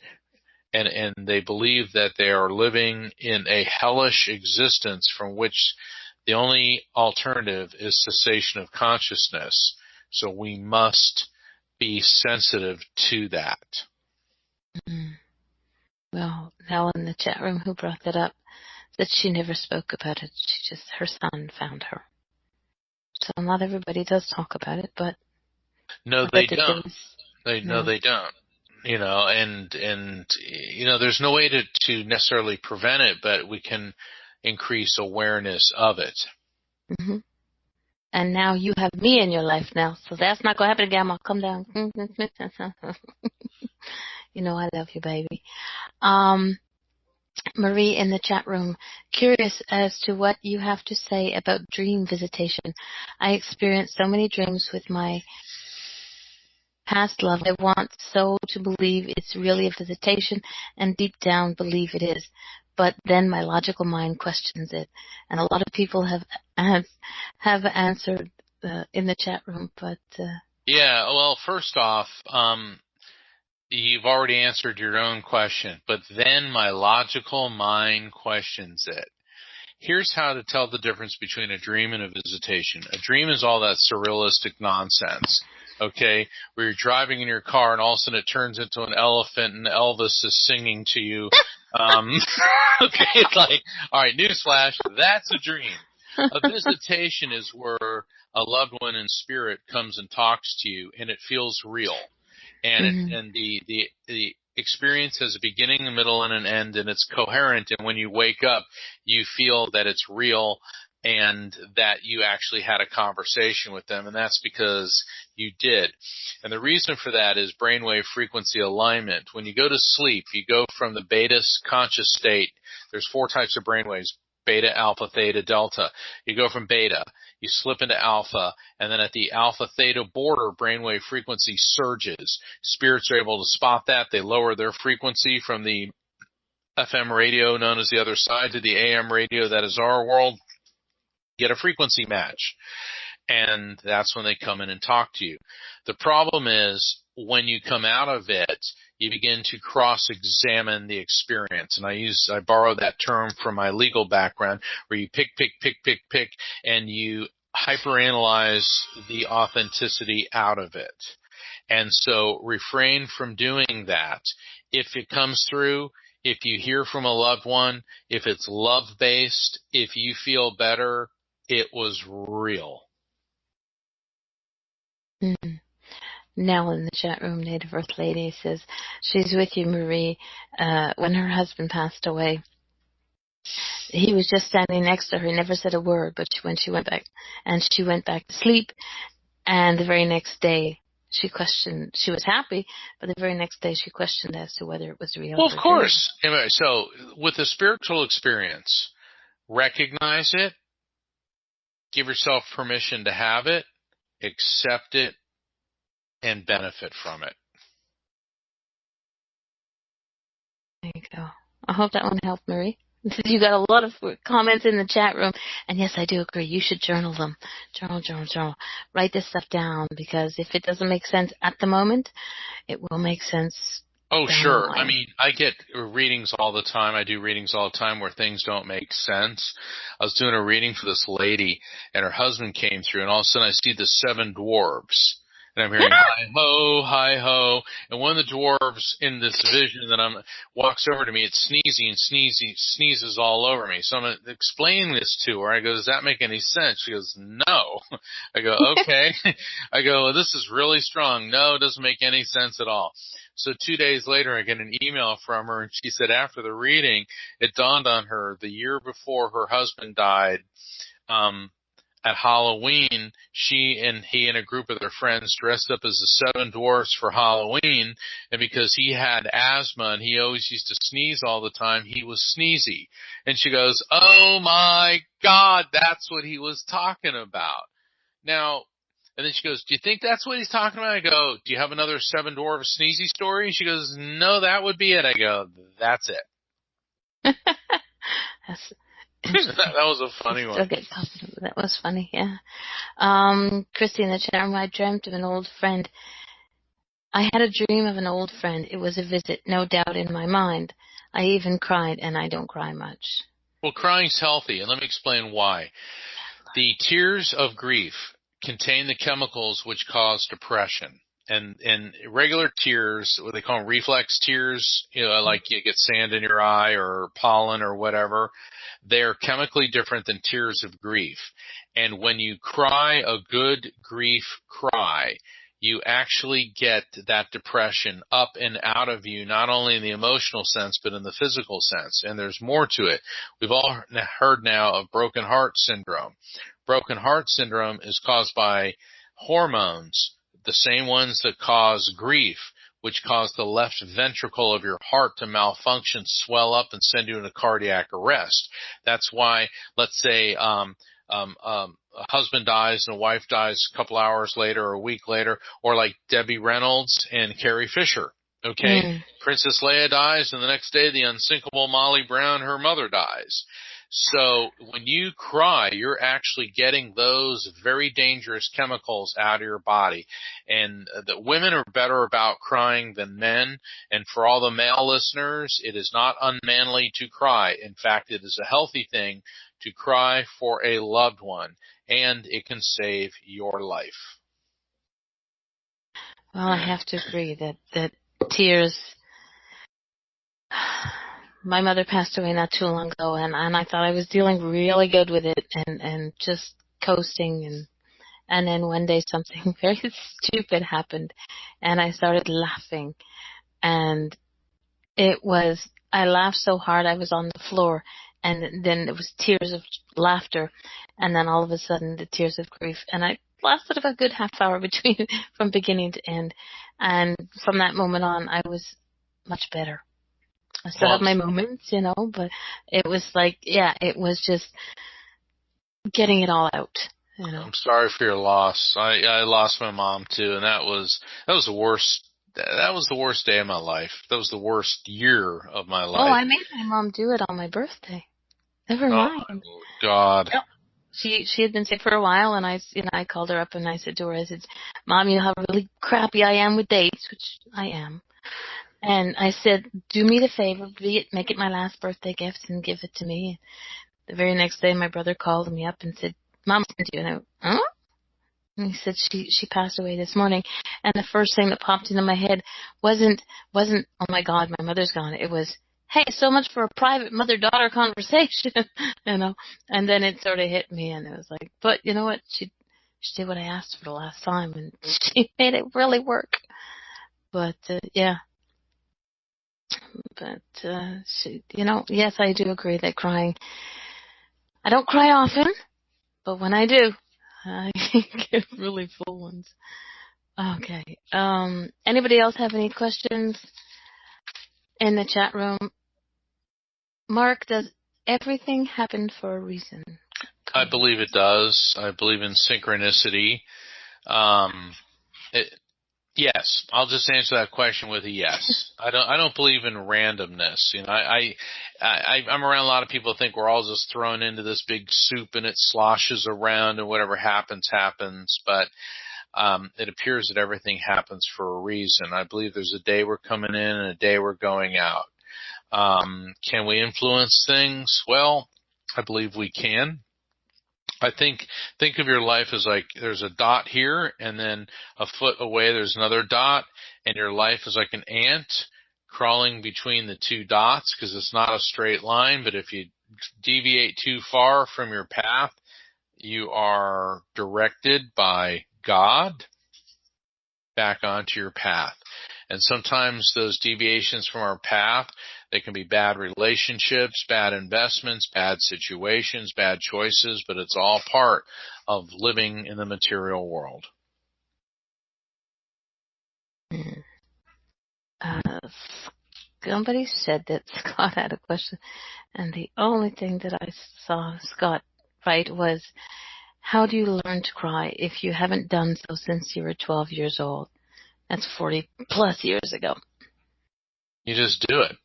and they believe that they are living in a hellish existence from which the only alternative is cessation of consciousness. So we must be sensitive to that. Well, Helen in the chat room, who brought that up, that she never spoke about it. Her son found her. So not everybody does talk about it, but no, they don't. They don't. You know, and you know, there's no way to necessarily prevent it, but we can increase awareness of it. And now you have me in your life now. So that's not going to happen again. I'll come down. You know I love you, baby. Marie in the chat room, curious as to what you have to say about dream visitation. I experienced so many dreams with my past love. I want so to believe it's really a visitation and deep down believe it is. But then my logical mind questions it. And a lot of people have answered in the chat room. But yeah, well, first off, you've already answered your own question. But then my logical mind questions it. Here's how to tell the difference between a dream and a visitation. A dream is all that surrealistic nonsense, okay, where you're driving in your car and all of a sudden it turns into an elephant and Elvis is singing to you. Okay, it's like, all right, newsflash, that's a dream. A visitation is where a loved one in spirit comes and talks to you, and it feels real. And the experience has a beginning, a middle, and an end, and it's coherent. And when you wake up, you feel that it's real and that you actually had a conversation with them, and that's because you did. And the reason for that is brainwave frequency alignment. When you go to sleep, you go from the beta conscious state. There's 4 types of brainwaves: beta, alpha, theta, delta. You go from beta, you slip into alpha, and then at the alpha theta border, brainwave frequency surges. Spirits are able to spot that. They lower their frequency from the FM radio known as the other side to the AM radio that is our world. Get a frequency match. And that's when they come in and talk to you. The problem is when you come out of it, you begin to cross-examine the experience. And I borrow that term from my legal background, where you pick, and you hyperanalyze the authenticity out of it. And so refrain from doing that. If it comes through, if you hear from a loved one, if it's love-based, if you feel better, it was real. Mm-hmm. Nell in the chat room, Native Earth Lady, says she's with you, Marie. When her husband passed away, he was just standing next to her. He never said a word, but when she went back to sleep, and the very next day she questioned. She was happy, but the very next day she questioned as to whether it was real. Well, of course. Anyway, so with a spiritual experience, recognize it, give yourself permission to have it, accept it, and benefit from it. There you go. I hope that one helped, Marie. You got a lot of comments in the chat room, and yes, I do agree. You should journal them. Journal. Write this stuff down, because if it doesn't make sense at the moment, it will make sense. Oh, sure. I mean, I get readings all the time. I do readings all the time where things don't make sense. I was doing a reading for this lady, and her husband came through, and all of a sudden I see the 7 dwarves. And I'm hearing hi ho, and one of the dwarves in this vision that walks over to me. It's sneezes all over me. So I'm explaining this to her. I go, does that make any sense? She goes, no. I go, okay. I go, well, this is really strong. No, it doesn't make any sense at all. So 2 days later, I get an email from her, and she said after the reading, it dawned on her the year before her husband died, at Halloween, she and he and a group of their friends dressed up as the 7 dwarfs for Halloween, and because he had asthma and he always used to sneeze all the time, he was sneezy. And she goes, oh my God, that's what he was talking about. Now, and then she goes, do you think that's what he's talking about? I go, do you have another 7 dwarf sneezy story? And she goes, no, that would be it. I go, that's it. That was a funny one. That was funny, yeah. Christy in the chat room, I dreamt of an old friend. I had a dream of an old friend. It was a visit, no doubt in my mind. I even cried, and I don't cry much. Well, crying's healthy, and let me explain why. The tears of grief contain the chemicals which cause depression. And regular tears, what they call them, reflex tears, like you get sand in your eye or pollen or whatever, they're chemically different than tears of grief. And when you cry a good grief cry, you actually get that depression up and out of you, not only in the emotional sense, but in the physical sense. And there's more to it. We've all heard now of broken heart syndrome. broken heart syndrome is caused by hormones, the same ones that cause grief, which cause the left ventricle of your heart to malfunction, swell up, and send you into cardiac arrest. That's why, let's say, a husband dies and a wife dies a couple hours later or a week later, or like Debbie Reynolds and Carrie Fisher. Okay, Princess Leia dies, and the next day the unsinkable Molly Brown, her mother, dies. So when you cry, you're actually getting those very dangerous chemicals out of your body. And that women are better about crying than men. And for all the male listeners, it is not unmanly to cry. In fact, it is a healthy thing to cry for a loved one, and it can save your life. Well, I have to agree that tears. My mother passed away not too long ago, and I thought I was dealing really good with it and just coasting, and then one day something very stupid happened, and I started laughing, and I laughed so hard I was on the floor, and then it was tears of laughter, and then all of a sudden the tears of grief, and I lasted about a good half hour from beginning to end, and from that moment on I was much better. I still have my moments, but it was like, it was just getting it all out. I'm sorry for your loss. I lost my mom too, and that was the worst. That was the worst day of my life. That was the worst year of my life. Oh, I made my mom do it on my birthday. Never mind. Oh, God. Yep. She had been sick for a while, and I called her up and I said to her, Mom, you know how really crappy I am with dates, which I am. And I said, do me the favor, make it my last birthday gift and give it to me. The very next day, my brother called me up and said, Mom, I sent you. And I went, huh? And he said, she passed away this morning. And the first thing that popped into my head wasn't, oh my God, my mother's gone. It was, hey, so much for a private mother-daughter conversation, And then it sort of hit me, and it was like, but you know what? She did what I asked for the last time, and she made it really work. But, yeah. But, yes, I do agree that crying, I don't cry often, but when I do, I get really full ones. Okay. Anybody else have any questions in the chat room? Mark, does everything happen for a reason? I believe it does. I believe in synchronicity. Yes, I'll just answer that question with a yes. I don't believe in randomness. I'm around a lot of people who think we're all just thrown into this big soup and it sloshes around and whatever happens, happens. But it appears that everything happens for a reason. I believe there's a day we're coming in and a day we're going out. Can we influence things? Well, I believe we can. I think of your life as like there's a dot here, and then a foot away there's another dot, and your life is like an ant crawling between the two dots, because it's not a straight line, but if you deviate too far from your path, you are directed by God back onto your path. And sometimes those deviations from our path, they can be bad relationships, bad investments, bad situations, bad choices, but it's all part of living in the material world. Somebody said that Scott had a question, and the only thing that I saw Scott write was, how do you learn to cry if you haven't done so since you were 12 years old? That's 40 plus years ago. You just do it.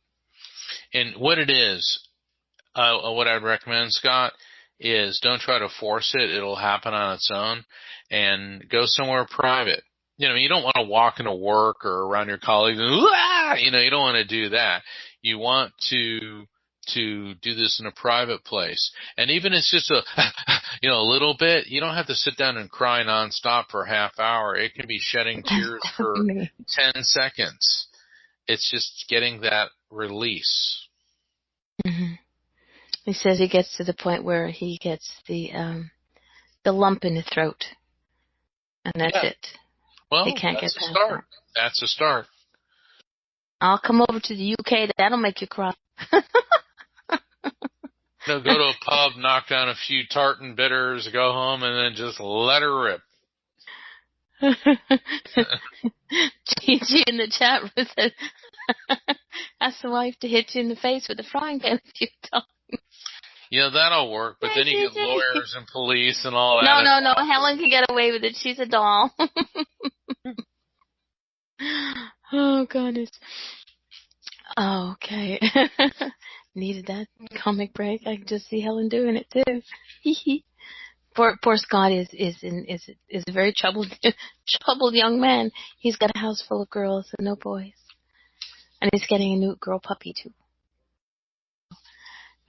And what it is, what I'd recommend, Scott, is don't try to force it. It'll happen on its own. And go somewhere private. You don't want to walk into work or around your colleagues and, you don't want to do that. You want to do this in a private place. And even if it's just a little bit, you don't have to sit down and cry nonstop for a half hour. It can be shedding tears for 10 seconds. It's just getting that release. Mm-hmm. He says he gets to the point where he gets the lump in his throat, and that's it. Well, he can't that's get past a start. That. That's a start. I'll come over to the UK. That'll make you cry. Go to a pub, knock down a few tartan bitters, go home, and then just let her rip. Gigi in the chat room said, ask the wife to hit you in the face with a frying pan a few times. That'll work, but then you get lawyers and police and all that. No. Helen can get away with it. She's a doll. Oh, goodness. Oh, okay. Needed that comic break. I can just see Helen doing it, too. Poor Scott is a very troubled young man. He's got a house full of girls and no boys. And he's getting a new girl puppy, too.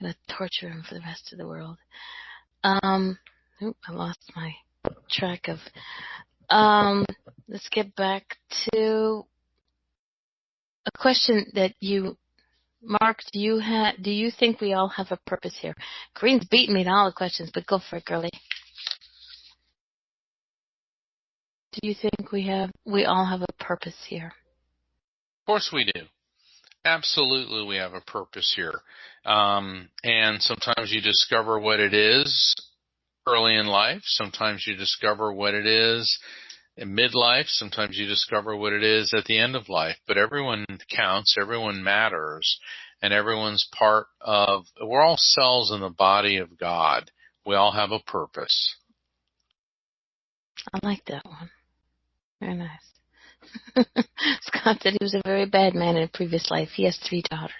I'm going to torture him for the rest of the world. I lost my track of... let's get back to a question that you... Mark, do you think we all have a purpose here? Green's beating me to all the questions, but go for it, girlie. Do you think we all have a purpose here? Of course we do. Absolutely, we have a purpose here. And sometimes you discover what it is early in life. Sometimes you discover what it is in midlife. Sometimes you discover what it is at the end of life. But everyone counts. Everyone matters. And everyone's part of, we're all cells in the body of God. We all have a purpose. I like that one. Very nice. Scott said he was a very bad man in a previous life. He has 3 daughters.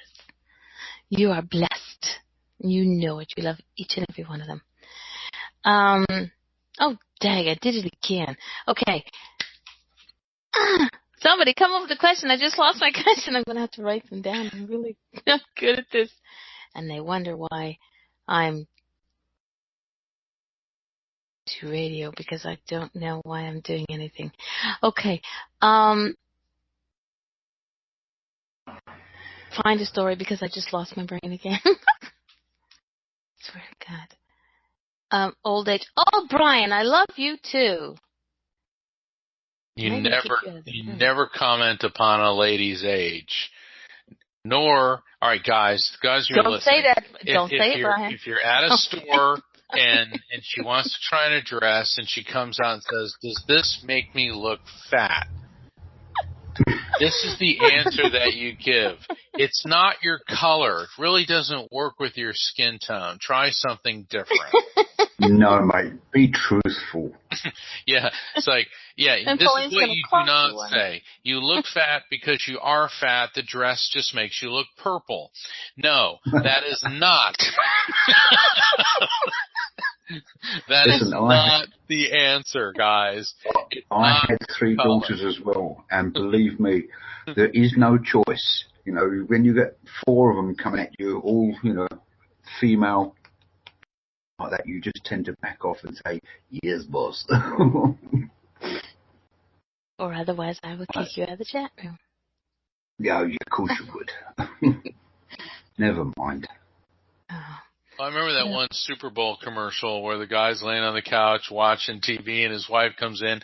You are blessed. You know it. You love each and every one of them. Oh, dang, I did it again. Okay. Somebody come up with a question. I just lost my question. I'm going to have to write them down. I'm really not good at this. And they wonder why I'm to radio, because I don't know why I'm doing anything. Okay. Find a story, because I just lost my brain again. Swear to God. Old age. Oh, Brian, I love you too. You never comment upon a lady's age. Nor, all right, guys, you're listening. Don't say that. Don't say it, Brian. If you're at a store and she wants to try on a dress and she comes out and says, "Does this make me look fat?" This is the answer that you give. It's not your color. It really doesn't work with your skin tone. Try something different. No, mate. Be truthful. Yeah. It's like, this is what you do not say. You look fat because you are fat. The dress just makes you look purple. No, that is not. That is not the answer, guys. I had 3 daughters as well, and believe me, there is no choice. When you get 4 of them coming at you, all, female, like that, you just tend to back off and say, "Yes, boss." Or otherwise, I would kick you out of the chat room. Yeah, of course you would. Never mind. Oh. I remember that one Super Bowl commercial where the guy's laying on the couch watching TV and his wife comes in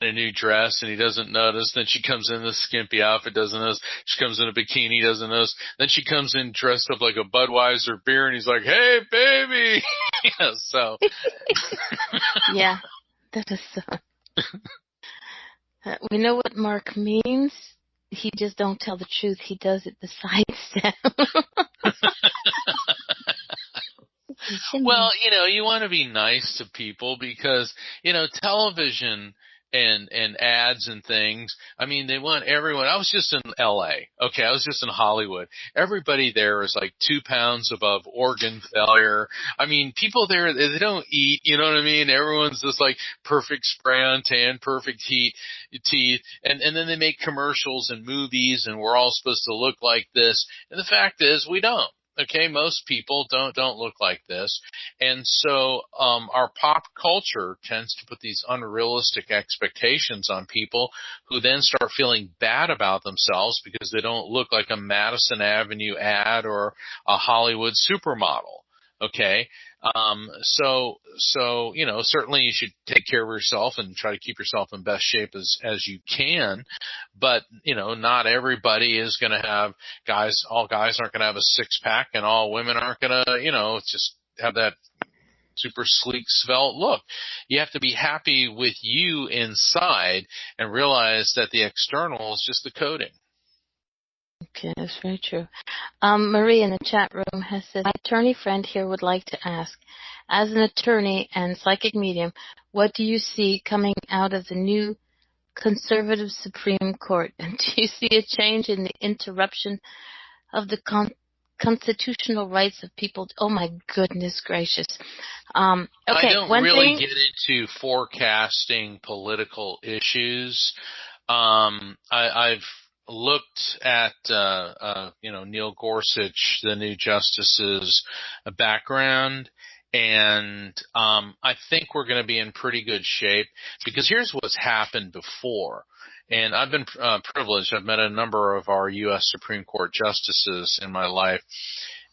a new dress and he doesn't notice. Then she comes in this skimpy outfit, doesn't notice. She comes in a bikini, doesn't notice. Then she comes in dressed up like a Budweiser beer and he's like, "Hey, baby." So. Yeah, that is so. We know what Mark means. He just don't tell the truth. He does it the sidestep. Well, you want to be nice to people because, television and ads and things, I mean, they want everyone. I was just in LA. Okay. I was just in Hollywood. Everybody there is like 2 pounds above organ failure. I mean, people there, they don't eat, you know what I mean? Everyone's just like perfect spray on tan, perfect teeth. And then they make commercials and movies and we're all supposed to look like this. And the fact is we don't. Okay, most people don't look like this. And so our pop culture tends to put these unrealistic expectations on people who then start feeling bad about themselves because they don't look like a Madison Avenue ad or a Hollywood supermodel. Okay? So certainly you should take care of yourself and try to keep yourself in best shape as you can. But, not everybody is going to have all guys aren't going to have a 6-pack and all women aren't going to, it's just have that super sleek, svelte look. You have to be happy with you inside and realize that the external is just the coating. Okay, that's very true. Marie in the chat room has said, my attorney friend here would like to ask, as an attorney and psychic medium, what do you see coming out of the new conservative Supreme Court? And do you see a change in the interruption of the constitutional rights of people? Oh, my goodness gracious. Okay, I don't really get into forecasting political issues. I've looked at Neil Gorsuch, the new justice's background, and I think we're going to be in pretty good shape, because here's what's happened before. And I've been privileged. I've met a number of our U.S. Supreme Court justices in my life.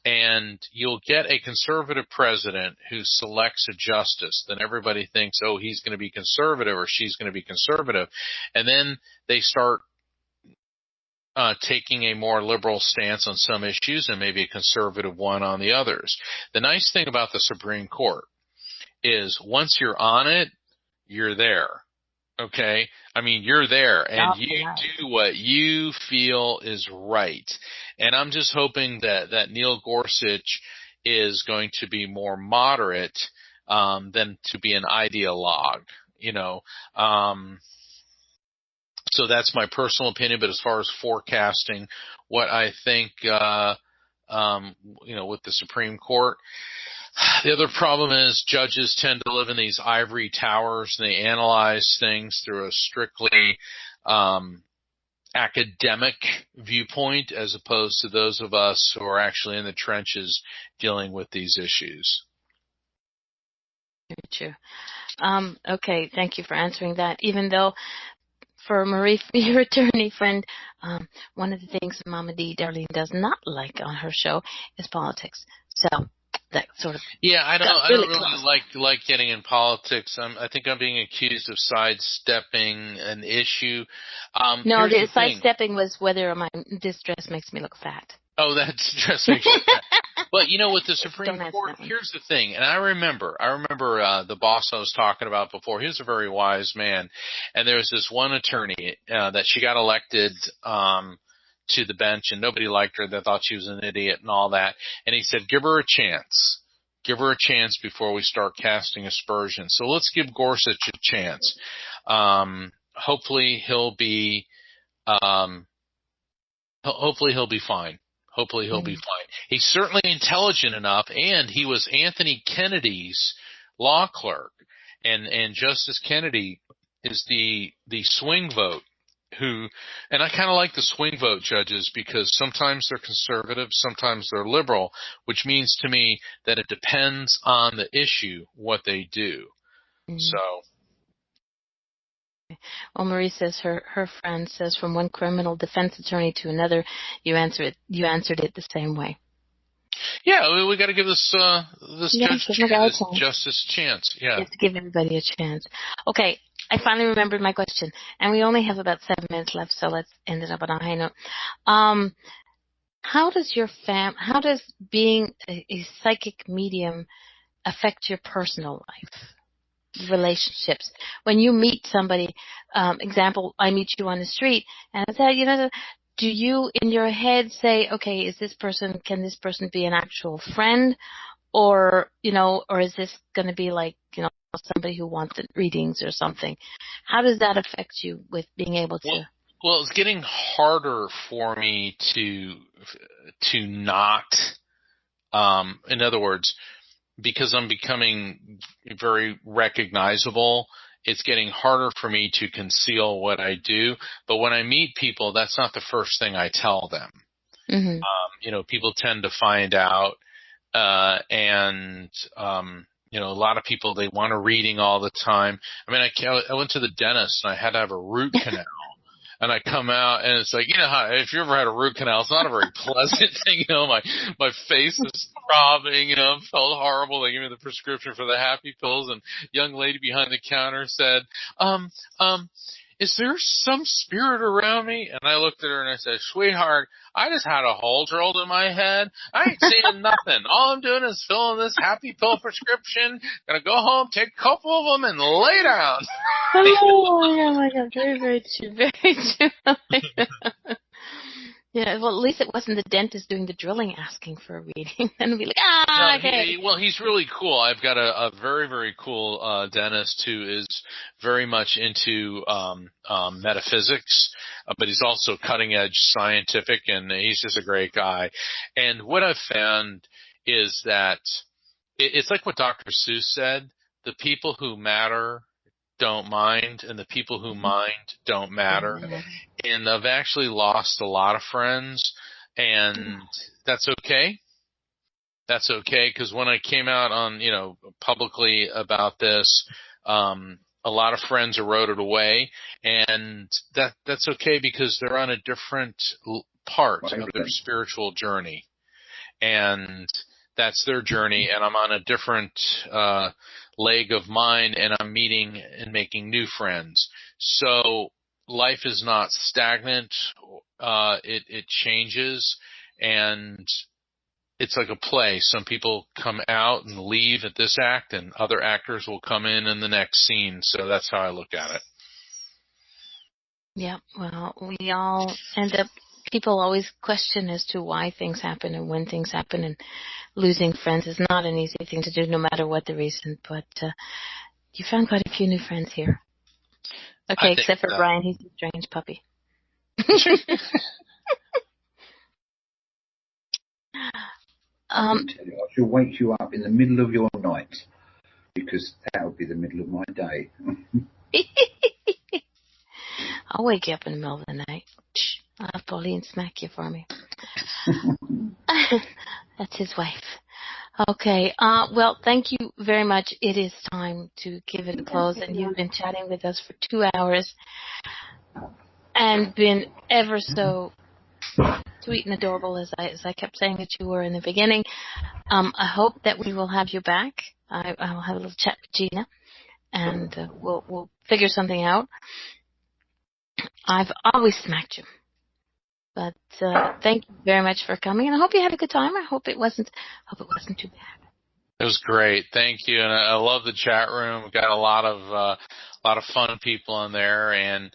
And you'll get a conservative president who selects a justice. Then everybody thinks, oh, he's going to be conservative or she's going to be conservative. And then they start taking a more liberal stance on some issues and maybe a conservative one on the others. The nice thing about the Supreme Court is once you're on it, you're there. Okay? I mean, you're there, and you do what you feel is right. And I'm just hoping that Neil Gorsuch is going to be more moderate than to be an ideologue, So that's my personal opinion. But as far as forecasting what I think, with the Supreme Court, the other problem is judges tend to live in these ivory towers, and they analyze things through a strictly academic viewpoint, as opposed to those of us who are actually in the trenches dealing with these issues. Very true. Okay, thank you for answering that. Even though, for Marie, your attorney friend, one of the things Mama D. Darlene does not like on her show is politics. So that sort of I don't really like getting in politics. I think I'm being accused of sidestepping an issue. No, the sidestepping was whether this dress makes me look fat. Oh, that dress makes you fat. But with the Supreme Court, here's the thing, and I remember the boss I was talking about before. He was a very wise man, and there was this one attorney that she got elected to the bench, and nobody liked her. They thought she was an idiot and all that. And he said, give her a chance. Give her a chance before we start casting aspersions. So let's give Gorsuch a chance. Hopefully he'll be fine. Hopefully he'll be fine. He's certainly intelligent enough, and he was Anthony Kennedy's law clerk. And Justice Kennedy is the swing vote. And I kind of like the swing vote judges, because sometimes they're conservative, sometimes they're liberal, which means to me that it depends on the issue what they do. Mm-hmm. So. Well, Marie says her friend says, from one criminal defense attorney to another, you answered it the same way. Yeah, we got to give this justice a chance. Yeah, you have to give everybody a chance. Okay. I finally remembered my question, and we only have about 7 minutes left, so let's end it up on a high note. How does being a psychic medium affect your personal life, relationships? When you meet somebody, example, I meet you on the street, and I say, do you in your head say, okay, can this person be an actual friend, or is this going to be like, somebody who wants readings or something? How does that affect you with being able to? Well, it's getting harder for me to not, in other words, because I'm becoming very recognizable, it's getting harder for me to conceal what I do. But when I meet people, that's not the first thing I tell them. Mm-hmm. People tend to find out, a lot of people, they want a reading all the time. I mean, I went to the dentist and I had to have a root canal. And I come out and it's like, how, if you ever had a root canal, it's not a very pleasant thing. My face is throbbing, it felt horrible. They gave me the prescription for the happy pills, and young lady behind the counter said, is there some spirit around me? And I looked at her and I said, sweetheart, I just had a hole drilled in my head. I ain't seeing nothing. All I'm doing is filling this happy pill prescription. Gonna go home, take a couple of them, and lay down. Oh my God. Very, very true. Very true. Yeah, well, at least it wasn't the dentist doing the drilling asking for a reading. Then we'd be like, No, okay. he's really cool. I've got a very, very cool dentist who is very much into metaphysics, but he's also cutting-edge scientific, and he's just a great guy. And what I've found is that it's like what Dr. Seuss said, the people who matter don't mind, and the people who mind don't matter. And I've actually lost a lot of friends, and that's okay. That's okay, because when I came out on, publicly about this, a lot of friends eroded away, and that's okay because they're on a different part of their spiritual journey, and that's their journey, and I'm on a different leg of mine, and I'm meeting and making new friends. So life is not stagnant. It changes, and it's like a play. Some people come out and leave at this act, and other actors will come in the next scene. So that's how I look at it. Yeah, well, we all end up, people always question as to why things happen and when things happen, and losing friends is not an easy thing to do no matter what the reason, but you found quite a few new friends here. Okay, except for Brian, he's a strange puppy. I shall wake you up in the middle of your night, because that would be the middle of my day. I'll wake you up in the middle of the night. I'll have Pauline smack you for me. That's his wife. Okay. Well, thank you very much. It is time to give it a close, and you've been chatting with us for 2 hours and been ever so sweet and adorable, as I kept saying that you were in the beginning. I hope that we will have you back. I will have a little chat with Gina, and we'll figure something out. I've always smacked you. But thank you very much for coming, and I hope you had a good time. I hope it wasn't too bad. It was great, thank you, and I love the chat room. We've got a lot of fun people in there, and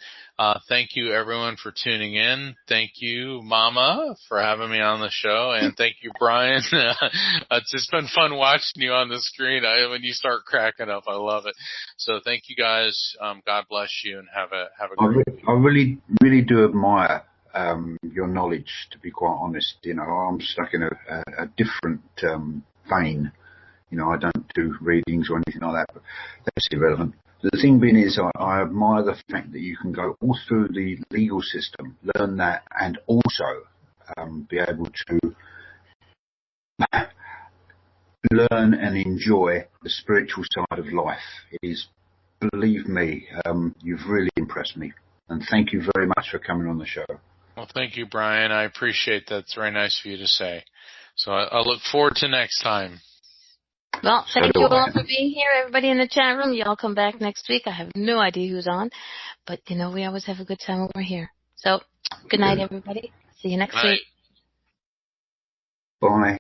thank you everyone for tuning in. Thank you, Mama, for having me on the show, and thank you, Brian. It's just been fun watching you on the screen. When you start cracking up, I love it. So thank you guys. God bless you, and have a great. I really, really do admire your knowledge, to be quite honest. I'm stuck in a different vein. I don't do readings or anything like that, but that's irrelevant. The thing being is, I admire the fact that you can go all through the legal system, learn that, and also be able to learn and enjoy the spiritual side of life. It is, believe me, you've really impressed me. And thank you very much for coming on the show. Well, thank you, Brian. I appreciate that. It's very nice for you to say. So I look forward to next time. Well, thank you all for being here, everybody in the chat room. You all come back next week. I have no idea who's on, but we always have a good time when we're here. So, good night, everybody. See you next week. Bye.